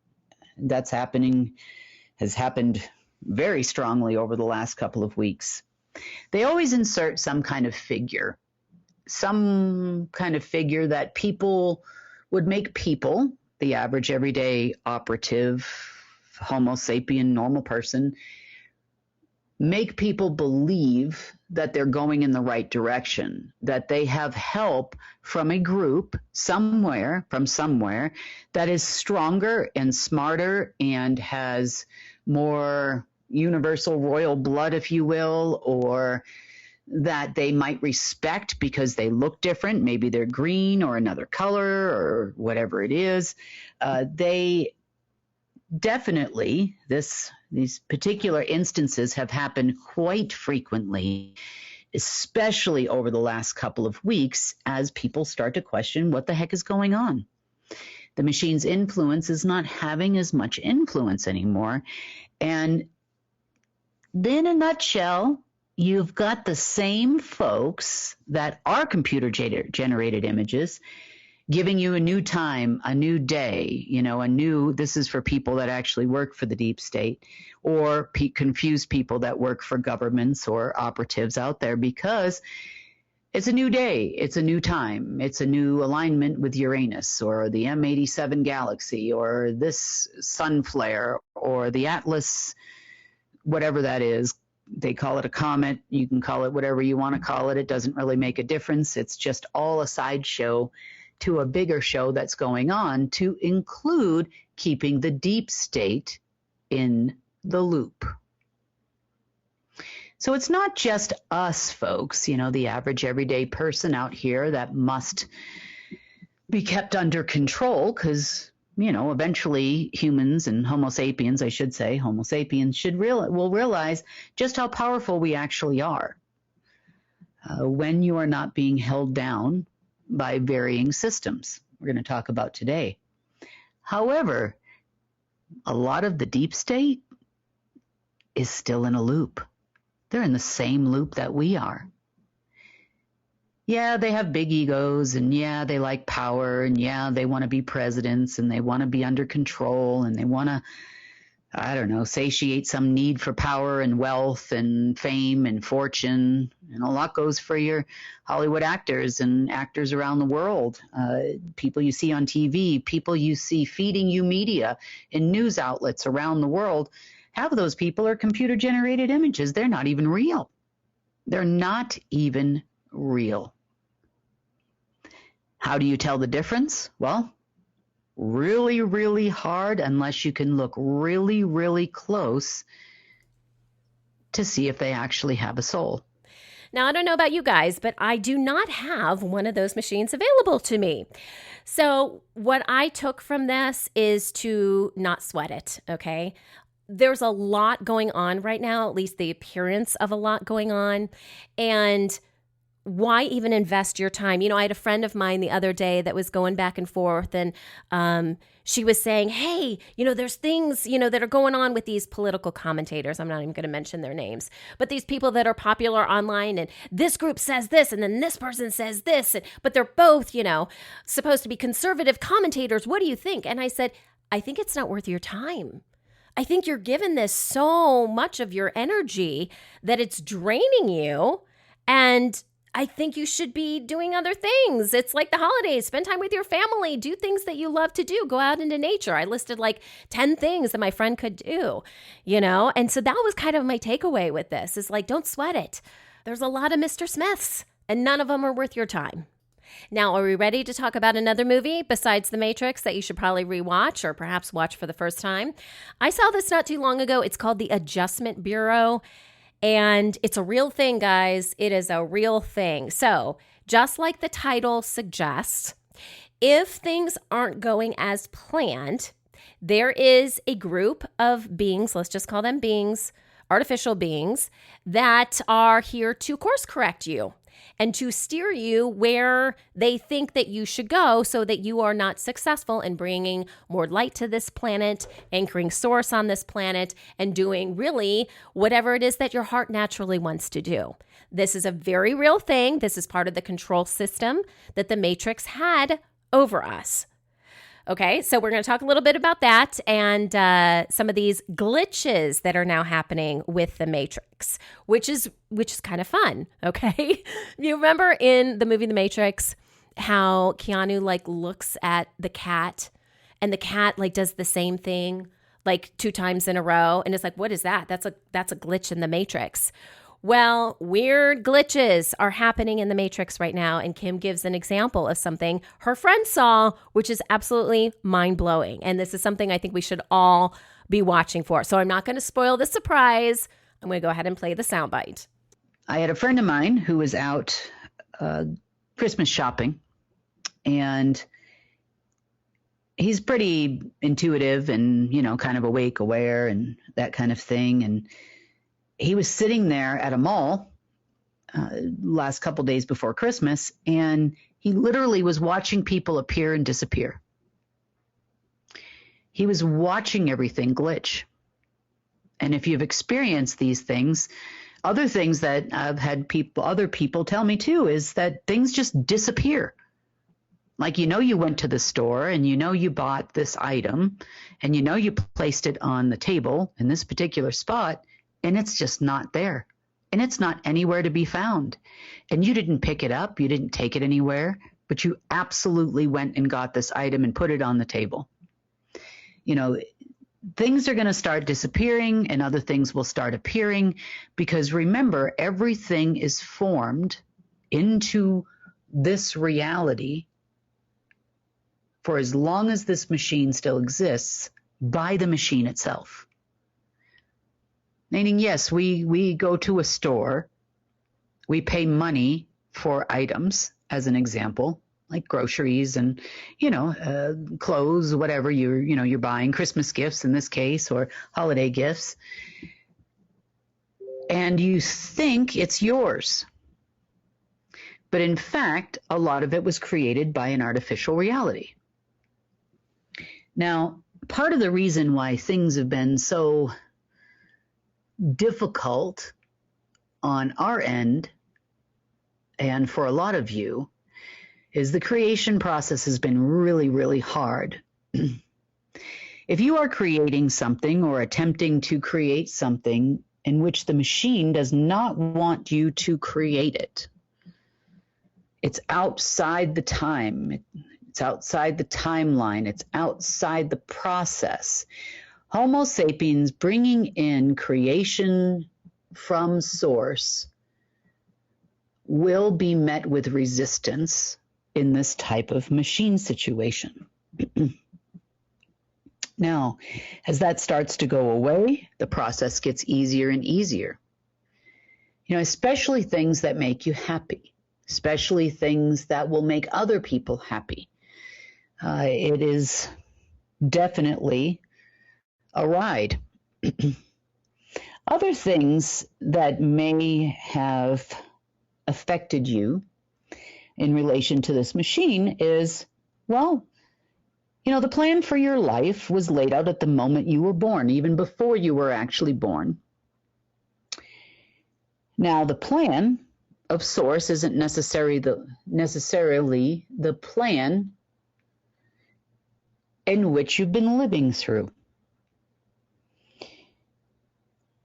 Has happened very strongly over the last couple of weeks. They always insert some kind of figure that people would make people, the average everyday operative, Homo sapien, normal person, make people believe that they're going in the right direction, that they have help from a group somewhere that is stronger and smarter and has more universal royal blood, if you will, or that they might respect because they look different. Maybe they're green or another color or whatever it is. They definitely, these particular instances have happened quite frequently, especially over the last couple of weeks as people start to question what the heck is going on. The machine's influence is not having as much influence anymore. And in a nutshell, you've got the same folks that are computer-generated images giving you a new time, a new day, this is for people that actually work for the deep state, or confused people that work for governments or operatives out there, because it's a new day, it's a new time, it's a new alignment with Uranus or the M87 galaxy or this sun flare or the Atlas, whatever that is. They call it a comet. You can call it whatever you want to call it. It doesn't really make a difference. It's just all a sideshow to a bigger show that's going on, to include keeping the deep state in the loop. So it's not just us folks, the average everyday person out here that must be kept under control, because, eventually humans and Homo sapiens, Homo sapiens will realize just how powerful we actually are when you are not being held down by varying systems we're going to talk about today. However, a lot of the deep state is still in a loop. They're in the same loop that we are. Yeah, they have big egos, and yeah, they like power, and yeah, they want to be presidents, and they want to be under control, and they want to, I don't know, satiate some need for power and wealth and fame and fortune. And a lot goes for your Hollywood actors and actors around the world, people you see on TV, people you see feeding you media in news outlets around the world. Half of those people are computer-generated images. They're not even real. They're not even real. How do you tell the difference? Well, really, really hard unless you can look really, really close to see if they actually have a soul. Now, I don't know about you guys, but I do not have one of those machines available to me. So what I took from this is to not sweat it, okay? There's a lot going on right now, at least the appearance of a lot going on. And why even invest your time? You know, I had a friend of mine the other day that was going back and forth, and she was saying, hey, you know, there's things, you know, that are going on with these political commentators. I'm not even going to mention their names, but these people that are popular online, and this group says this, and then this person says this, but they're both, you know, supposed to be conservative commentators. What do you think? And I said, I think it's not worth your time. I think you're giving this so much of your energy that it's draining you, and I think you should be doing other things. It's like the holidays. Spend time with your family. Do things that you love to do. Go out into nature. I listed like 10 things that my friend could do, you know? And so that was kind of my takeaway with this is like, don't sweat it. There's a lot of Mr. Smiths, and none of them are worth your time. Now, are we ready to talk about another movie besides The Matrix that you should probably rewatch or perhaps watch for the first time? I saw this not too long ago. It's called The Adjustment Bureau. And it's a real thing, guys. It is a real thing. So just like the title suggests, if things aren't going as planned, there is a group of beings, let's just call them beings, artificial beings, that are here to course correct you and to steer you where they think that you should go so that you are not successful in bringing more light to this planet, anchoring source on this planet, and doing really whatever it is that your heart naturally wants to do. This is a very real thing. This is part of the control system that the Matrix had over us. Okay, so we're going to talk a little bit about that and some of these glitches that are now happening with the Matrix, which is kind of fun. Okay, you remember in the movie The Matrix how Keanu like looks at the cat, and the cat like does the same thing like 2 times in a row, and it's like, what is that? That's a glitch in the Matrix. Well, weird glitches are happening in the Matrix right now, and Kim gives an example of something her friend saw, which is absolutely mind-blowing. And this is something I think we should all be watching for. So I'm not going to spoil the surprise. I'm going to go ahead and play the soundbite. I had a friend of mine who was out Christmas shopping, and he's pretty intuitive and, you know, kind of awake, aware, and that kind of thing. And he was sitting there at a mall last couple days before Christmas, and he literally was watching people appear and disappear. He was watching everything glitch. And if you've experienced these things, other things that I've had other people tell me too, is that things just disappear. Like, you know, you went to the store and you know you bought this item and you know you placed it on the table in this particular spot, and it's just not there. And it's not anywhere to be found. And you didn't pick it up. You didn't take it anywhere. But you absolutely went and got this item and put it on the table. You know, things are going to start disappearing and other things will start appearing, because remember, everything is formed into this reality for as long as this machine still exists by the machine itself. Meaning, yes, we go to a store, we pay money for items, as an example, like groceries and, you know, clothes, whatever you're buying, Christmas gifts in this case, or holiday gifts. And you think it's yours. But in fact, a lot of it was created by an artificial reality. Now, part of the reason why things have been so difficult on our end, and for a lot of you, is the creation process has been really, really hard. If you are creating something or attempting to create something in which the machine does not want you to create it, it's outside the time, it's outside the timeline, it's outside the process. Homo sapiens bringing in creation from source will be met with resistance in this type of machine situation. Now, as that starts to go away, the process gets easier and easier. Especially things that make you happy, especially things that will make other people happy. It is definitely a ride. Other things that may have affected you in relation to this machine is, the plan for your life was laid out at the moment you were born, even before you were actually born. Now, the plan of source isn't necessarily the plan in which you've been living through.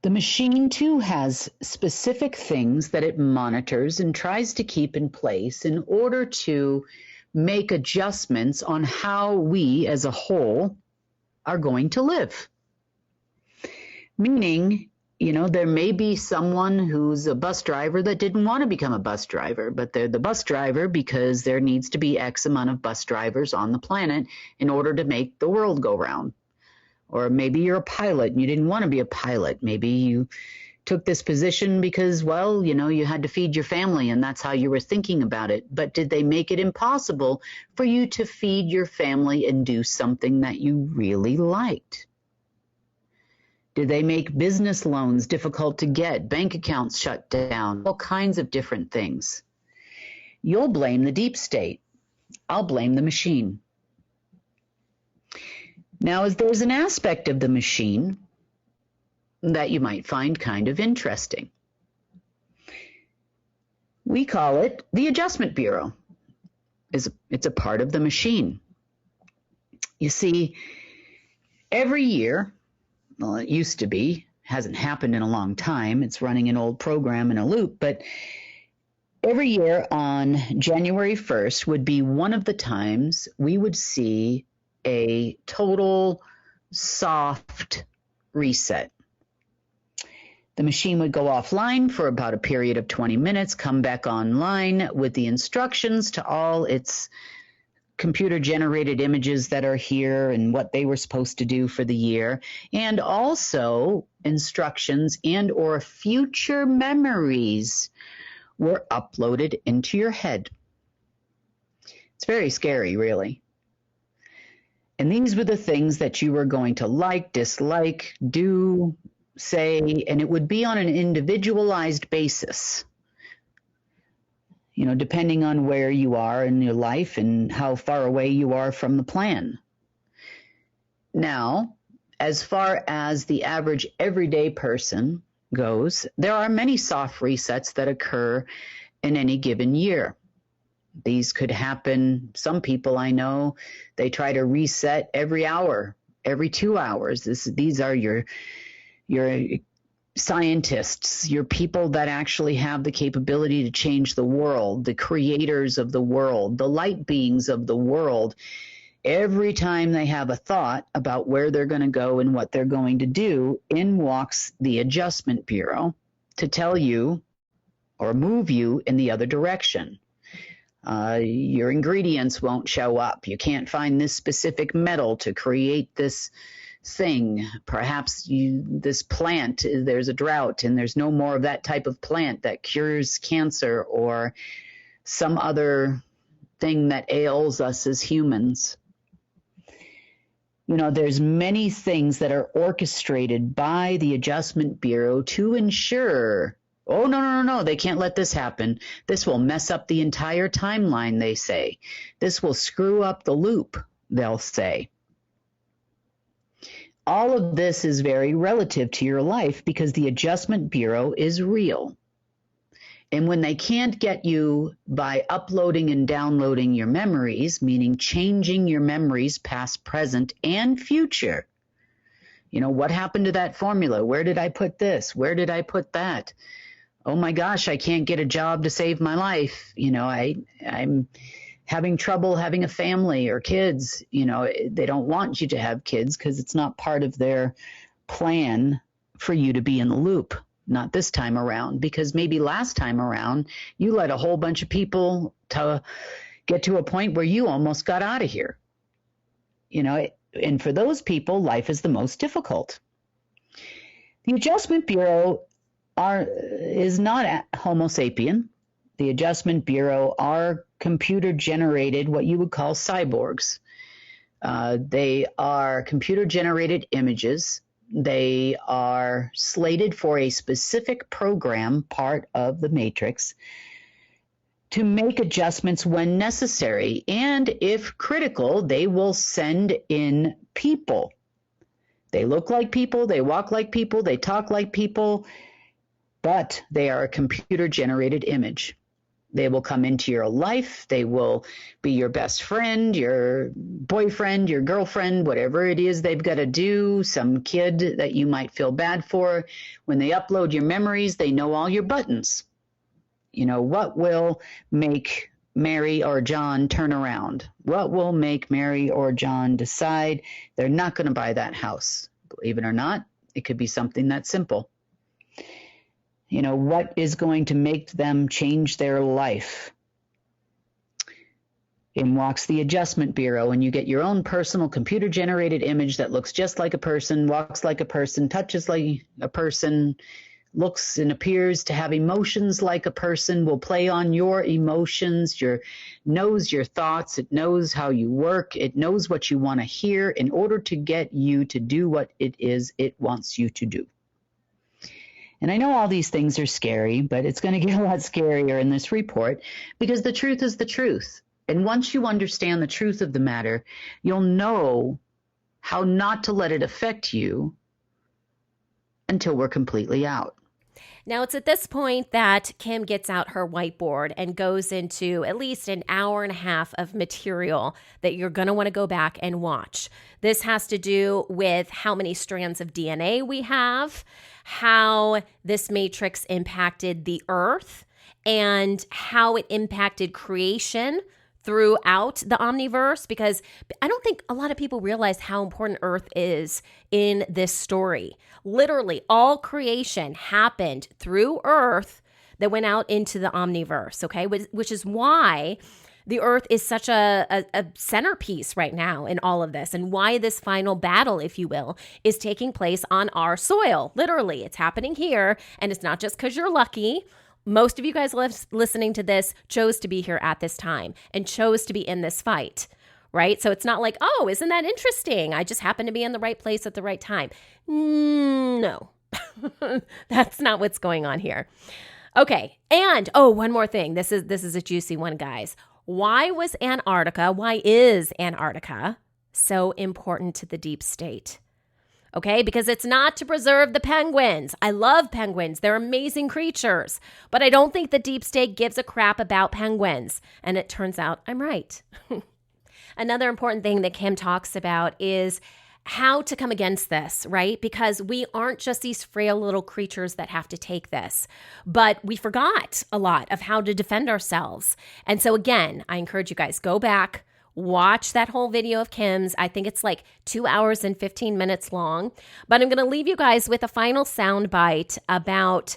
The machine, too, has specific things that it monitors and tries to keep in place in order to make adjustments on how we as a whole are going to live. Meaning, there may be someone who's a bus driver that didn't want to become a bus driver, but they're the bus driver because there needs to be X amount of bus drivers on the planet in order to make the world go round. Or maybe you're a pilot and you didn't want to be a pilot. Maybe you took this position because, you had to feed your family and that's how you were thinking about it. But did they make it impossible for you to feed your family and do something that you really liked? Did they make business loans difficult to get, bank accounts shut down, all kinds of different things? You'll blame the deep state. I'll blame the machine. Now, there's an aspect of the machine that you might find kind of interesting. We call it the Adjustment Bureau. It's a part of the machine. You see, every year, it used to be, hasn't happened in a long time, it's running an old program in a loop, but every year on January 1st would be one of the times we would see a total soft reset. The machine would go offline for about a period of 20 minutes, come back online with the instructions to all its computer-generated images that are here and what they were supposed to do for the year, and also instructions and or future memories were uploaded into your head. It's very scary, really. And these were the things that you were going to like, dislike, do, say, and it would be on an individualized basis, depending on where you are in your life and how far away you are from the plan. Now, as far as the average everyday person goes, there are many soft resets that occur in any given year. These could happen. Some people I know, they try to reset every hour, every 2 hours. These are your scientists, your people that actually have the capability to change the world, the creators of the world, the light beings of the world. Every time they have a thought about where they're going to go and what they're going to do, in walks the Adjustment Bureau to tell you or move you in the other direction. Your ingredients won't show up. You can't find this specific metal to create this thing. Perhaps this plant, there's a drought and there's no more of that type of plant that cures cancer or some other thing that ails us as humans. There's many things that are orchestrated by the Adjustment Bureau to ensure, oh, no, they can't let this happen. This will mess up the entire timeline, they say. This will screw up the loop, they'll say. All of this is very relative to your life because the Adjustment Bureau is real. And when they can't get you by uploading and downloading your memories, meaning changing your memories past, present, and future, what happened to that formula? Where did I put this? Where did I put that? Oh my gosh, I can't get a job to save my life. I'm having trouble having a family or kids. They don't want you to have kids because it's not part of their plan for you to be in the loop. Not this time around, because maybe last time around you let a whole bunch of people to get to a point where you almost got out of here. And for those people, life is the most difficult. The Adjustment Bureau is not Homo sapien. The Adjustment Bureau are computer-generated, what you would call cyborgs. They are computer-generated images. They are slated for a specific program, part of the matrix, to make adjustments when necessary. And if critical, they will send in people. They look like people, they walk like people, they talk like people, but they are a computer-generated image. They will come into your life. They will be your best friend, your boyfriend, your girlfriend, whatever it is they've got to do, some kid that you might feel bad for. When they upload your memories, they know all your buttons. What will make Mary or John turn around? What will make Mary or John decide they're not going to buy that house? Believe it or not, it could be something that simple. What is going to make them change their life? In walks the Adjustment Bureau, and you get your own personal computer-generated image that looks just like a person, walks like a person, touches like a person, looks and appears to have emotions like a person, will play on your emotions, knows your thoughts, it knows how you work, it knows what you want to hear in order to get you to do what it is it wants you to do. And I know all these things are scary, but it's going to get a lot scarier in this report because the truth is the truth. And once you understand the truth of the matter, you'll know how not to let it affect you until we're completely out. Now, it's at this point that Kim gets out her whiteboard and goes into at least an hour and a half of material that you're going to want to go back and watch. This has to do with how many strands of DNA we have, how this matrix impacted the Earth, and how it impacted creation throughout the Omniverse, because I don't think a lot of people realize how important Earth is in this story. Literally, all creation happened through Earth that went out into the Omniverse, okay? Which is why the Earth is such a centerpiece right now in all of this, and why this final battle, if you will, is taking place on our soil. Literally, it's happening here, and it's not just because you're lucky. Most of you guys listening to this chose to be here at this time and chose to be in this fight, right? So it's not like, oh, isn't that interesting? I just happened to be in the right place at the right time. No, that's not what's going on here. Okay, and one more thing. This is a juicy one, guys. Why is Antarctica so important to the deep state? Okay, because it's not to preserve the penguins. I love penguins. They're amazing creatures. But I don't think the deep state gives a crap about penguins. And it turns out I'm right. Another important thing that Kim talks about is how to come against this, right? Because we aren't just these frail little creatures that have to take this, but we forgot a lot of how to defend ourselves. And so again, I encourage you guys, go back, watch that whole video of Kim's. I think it's like 2 hours and 15 minutes long. But I'm going to leave you guys with a final soundbite about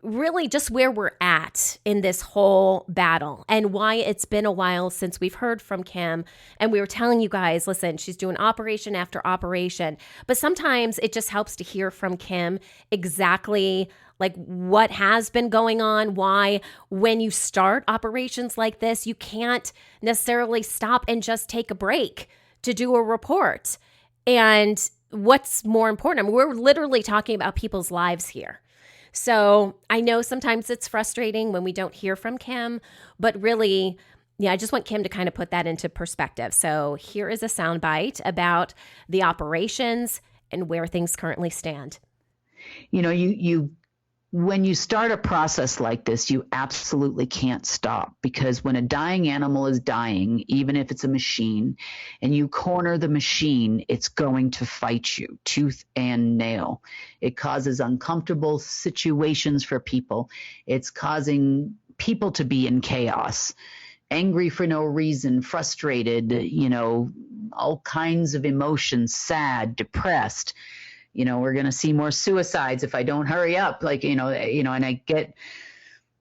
really just where we're at in this whole battle and why it's been a while since we've heard from Kim. And we were telling you guys, listen, she's doing operation after operation. But sometimes it just helps to hear from Kim exactly like what has been going on, why when you start operations like this, you can't necessarily stop and just take a break to do a report. And what's more important, I mean, we're literally talking about people's lives here. So I know sometimes it's frustrating when we don't hear from Kim, but really, yeah, I just want Kim to kind of put that into perspective. So here is a soundbite about the operations and where things currently stand. You know, you when you start a process like this, you absolutely can't stop, because when a dying animal is dying, even if it's a machine, and you corner the machine, it's going to fight you tooth and nail. It causes uncomfortable situations for people. It's causing people to be in chaos, angry for no reason, frustrated, all kinds of emotions, sad, depressed. We're going to see more suicides if I don't hurry up, and I get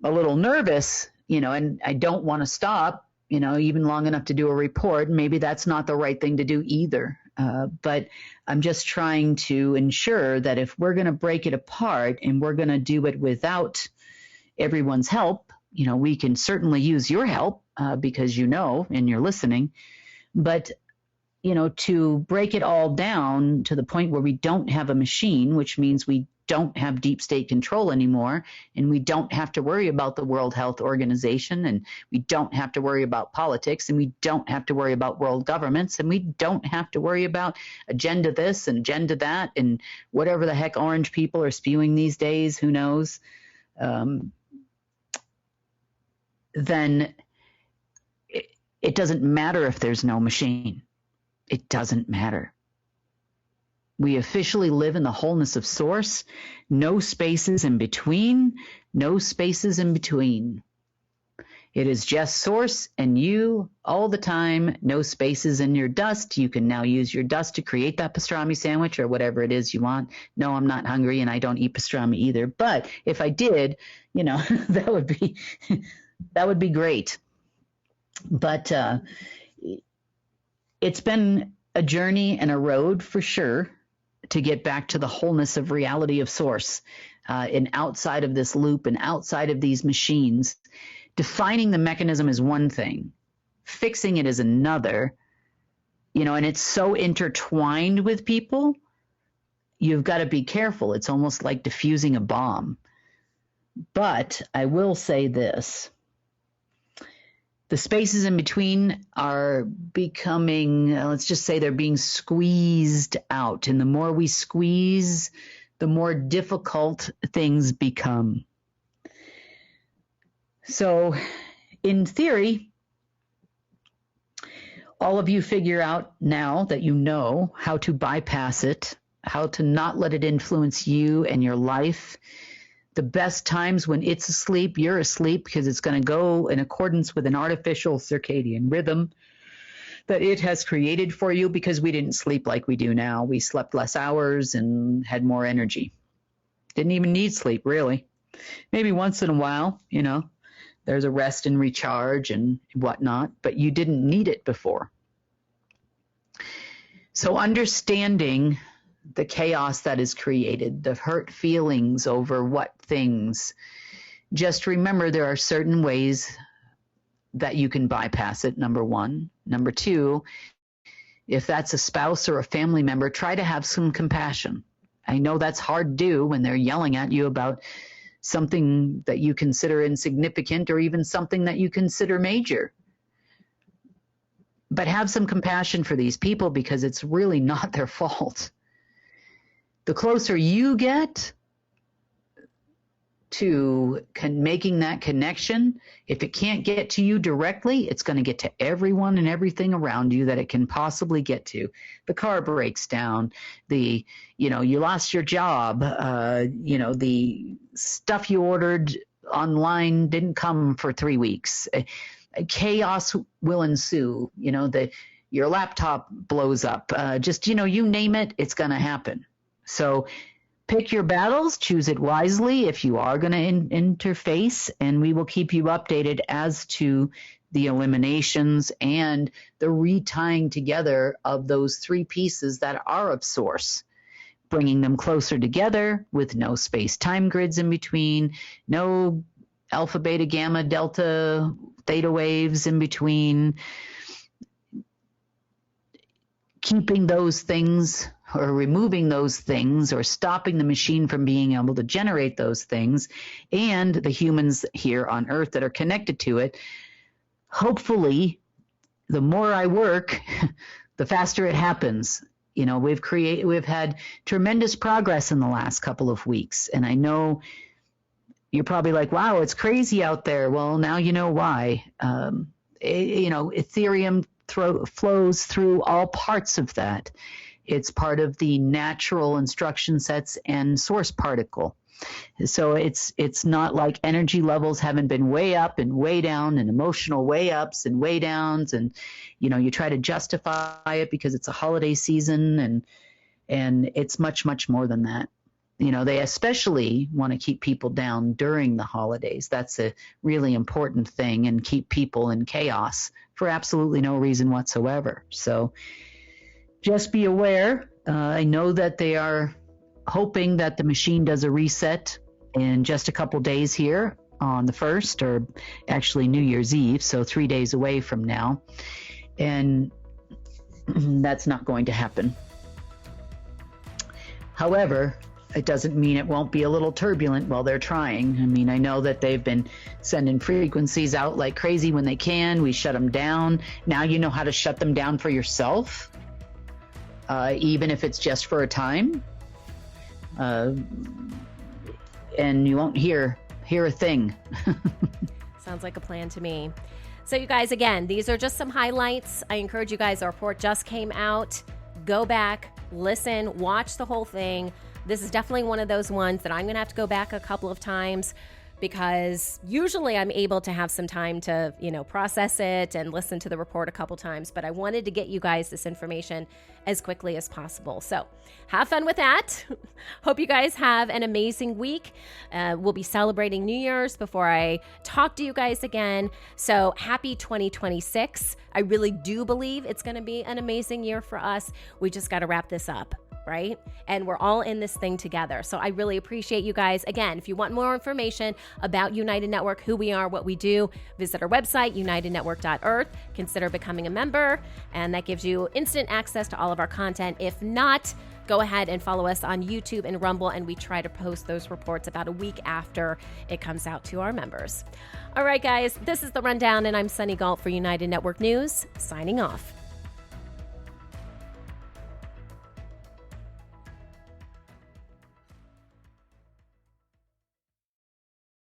a little nervous, and I don't want to stop, even long enough to do a report. Maybe that's not the right thing to do either. But I'm just trying to ensure that if we're going to break it apart and we're going to do it without everyone's help, we can certainly use your help because and you're listening, but to break it all down to the point where we don't have a machine, which means we don't have deep state control anymore, and we don't have to worry about the World Health Organization, and we don't have to worry about politics, and we don't have to worry about world governments, and we don't have to worry about agenda this and agenda that and whatever the heck orange people are spewing these days, who knows, then it doesn't matter if there's no machine. It doesn't matter. We officially live in the wholeness of source, no spaces in between, no spaces in between. It is just source and you all the time, no spaces in your dust. You can now use your dust to create that pastrami sandwich or whatever it is you want. No, I'm not hungry and I don't eat pastrami either. But if I did, that would be great. But it's been a journey and a road for sure to get back to the wholeness of reality of source, and outside of this loop and outside of these machines. Defining the mechanism is one thing, fixing it is another, and it's so intertwined with people. You've got to be careful. It's almost like diffusing a bomb. But I will say this. The spaces in between are becoming, let's just say they're being squeezed out. And the more we squeeze, the more difficult things become. So in theory, all of you figure out now that you know how to bypass it, how to not let it influence you and your life. The best times when it's asleep, you're asleep, because it's going to go in accordance with an artificial circadian rhythm that it has created for you, because we didn't sleep like we do now. We slept less hours and had more energy. Didn't even need sleep, really. Maybe once in a while, there's a rest and recharge and whatnot, but you didn't need it before. So understanding the chaos that is created, the hurt feelings over what things, just remember there are certain ways that you can bypass it, number one. Number two, if that's a spouse or a family member, try to have some compassion. I know that's hard to do when they're yelling at you about something that you consider insignificant or even something that you consider major. But have some compassion for these people, because it's really not their fault. The closer you get to making that connection, if it can't get to you directly, it's going to get to everyone and everything around you that it can possibly get to. The car breaks down, you lost your job, the stuff you ordered online didn't come for 3 weeks. Chaos will ensue, your laptop blows up, you name it, it's going to happen. So pick your battles, choose it wisely if you are going to interface, and we will keep you updated as to the eliminations and the retying together of those three pieces that are of source, bringing them closer together with no space-time grids in between, no alpha, beta, gamma, delta, theta waves in between, keeping those things or removing those things or stopping the machine from being able to generate those things, and the humans here on Earth that are connected to it. Hopefully, the more I work, the faster it happens. We've had tremendous progress in the last couple of weeks, and I know You're probably like, wow, it's crazy out there. Well, now you know why. Ethereum flows through all parts of that. It's part of the natural instruction sets and source particle. So it's not like energy levels haven't been way up and way down and emotional way ups and way downs. And, you try to justify it because it's a holiday season and it's much, much more than that. They especially want to keep people down during the holidays. That's a really important thing, and keep people in chaos for absolutely no reason whatsoever. So just be aware. I know that they are hoping that the machine does a reset in just a couple days here on the 1st, or actually New Year's Eve, so 3 days away from now. And that's not going to happen. However, it doesn't mean it won't be a little turbulent while they're trying. I mean, I know that they've been sending frequencies out like crazy when they can. We shut them down. Now you know how to shut them down for yourself, even if it's just for a time. And you won't hear a thing. Sounds like a plan to me. So you guys, again, these are just some highlights. I encourage you guys, the report just came out. Go back, listen, watch the whole thing. This is definitely one of those ones that I'm going to have to go back a couple of times, because usually I'm able to have some time to, process it and listen to the report a couple times. But I wanted to get you guys this information as quickly as possible. So have fun with that. Hope you guys have an amazing week. We'll be celebrating New Year's before I talk to you guys again. So happy 2026. I really do believe it's going to be an amazing year for us. We just got to wrap this up. Right? And we're all in this thing together. So I really appreciate you guys. Again, if you want more information about United Network, who we are, what we do, visit our website, unitednetwork.earth. Consider becoming a member, and that gives you instant access to all of our content. If not, go ahead and follow us on YouTube and Rumble, and we try to post those reports about a week after it comes out to our members. All right, guys, this is The Rundown, and I'm Sunny Galt for United Network News, signing off.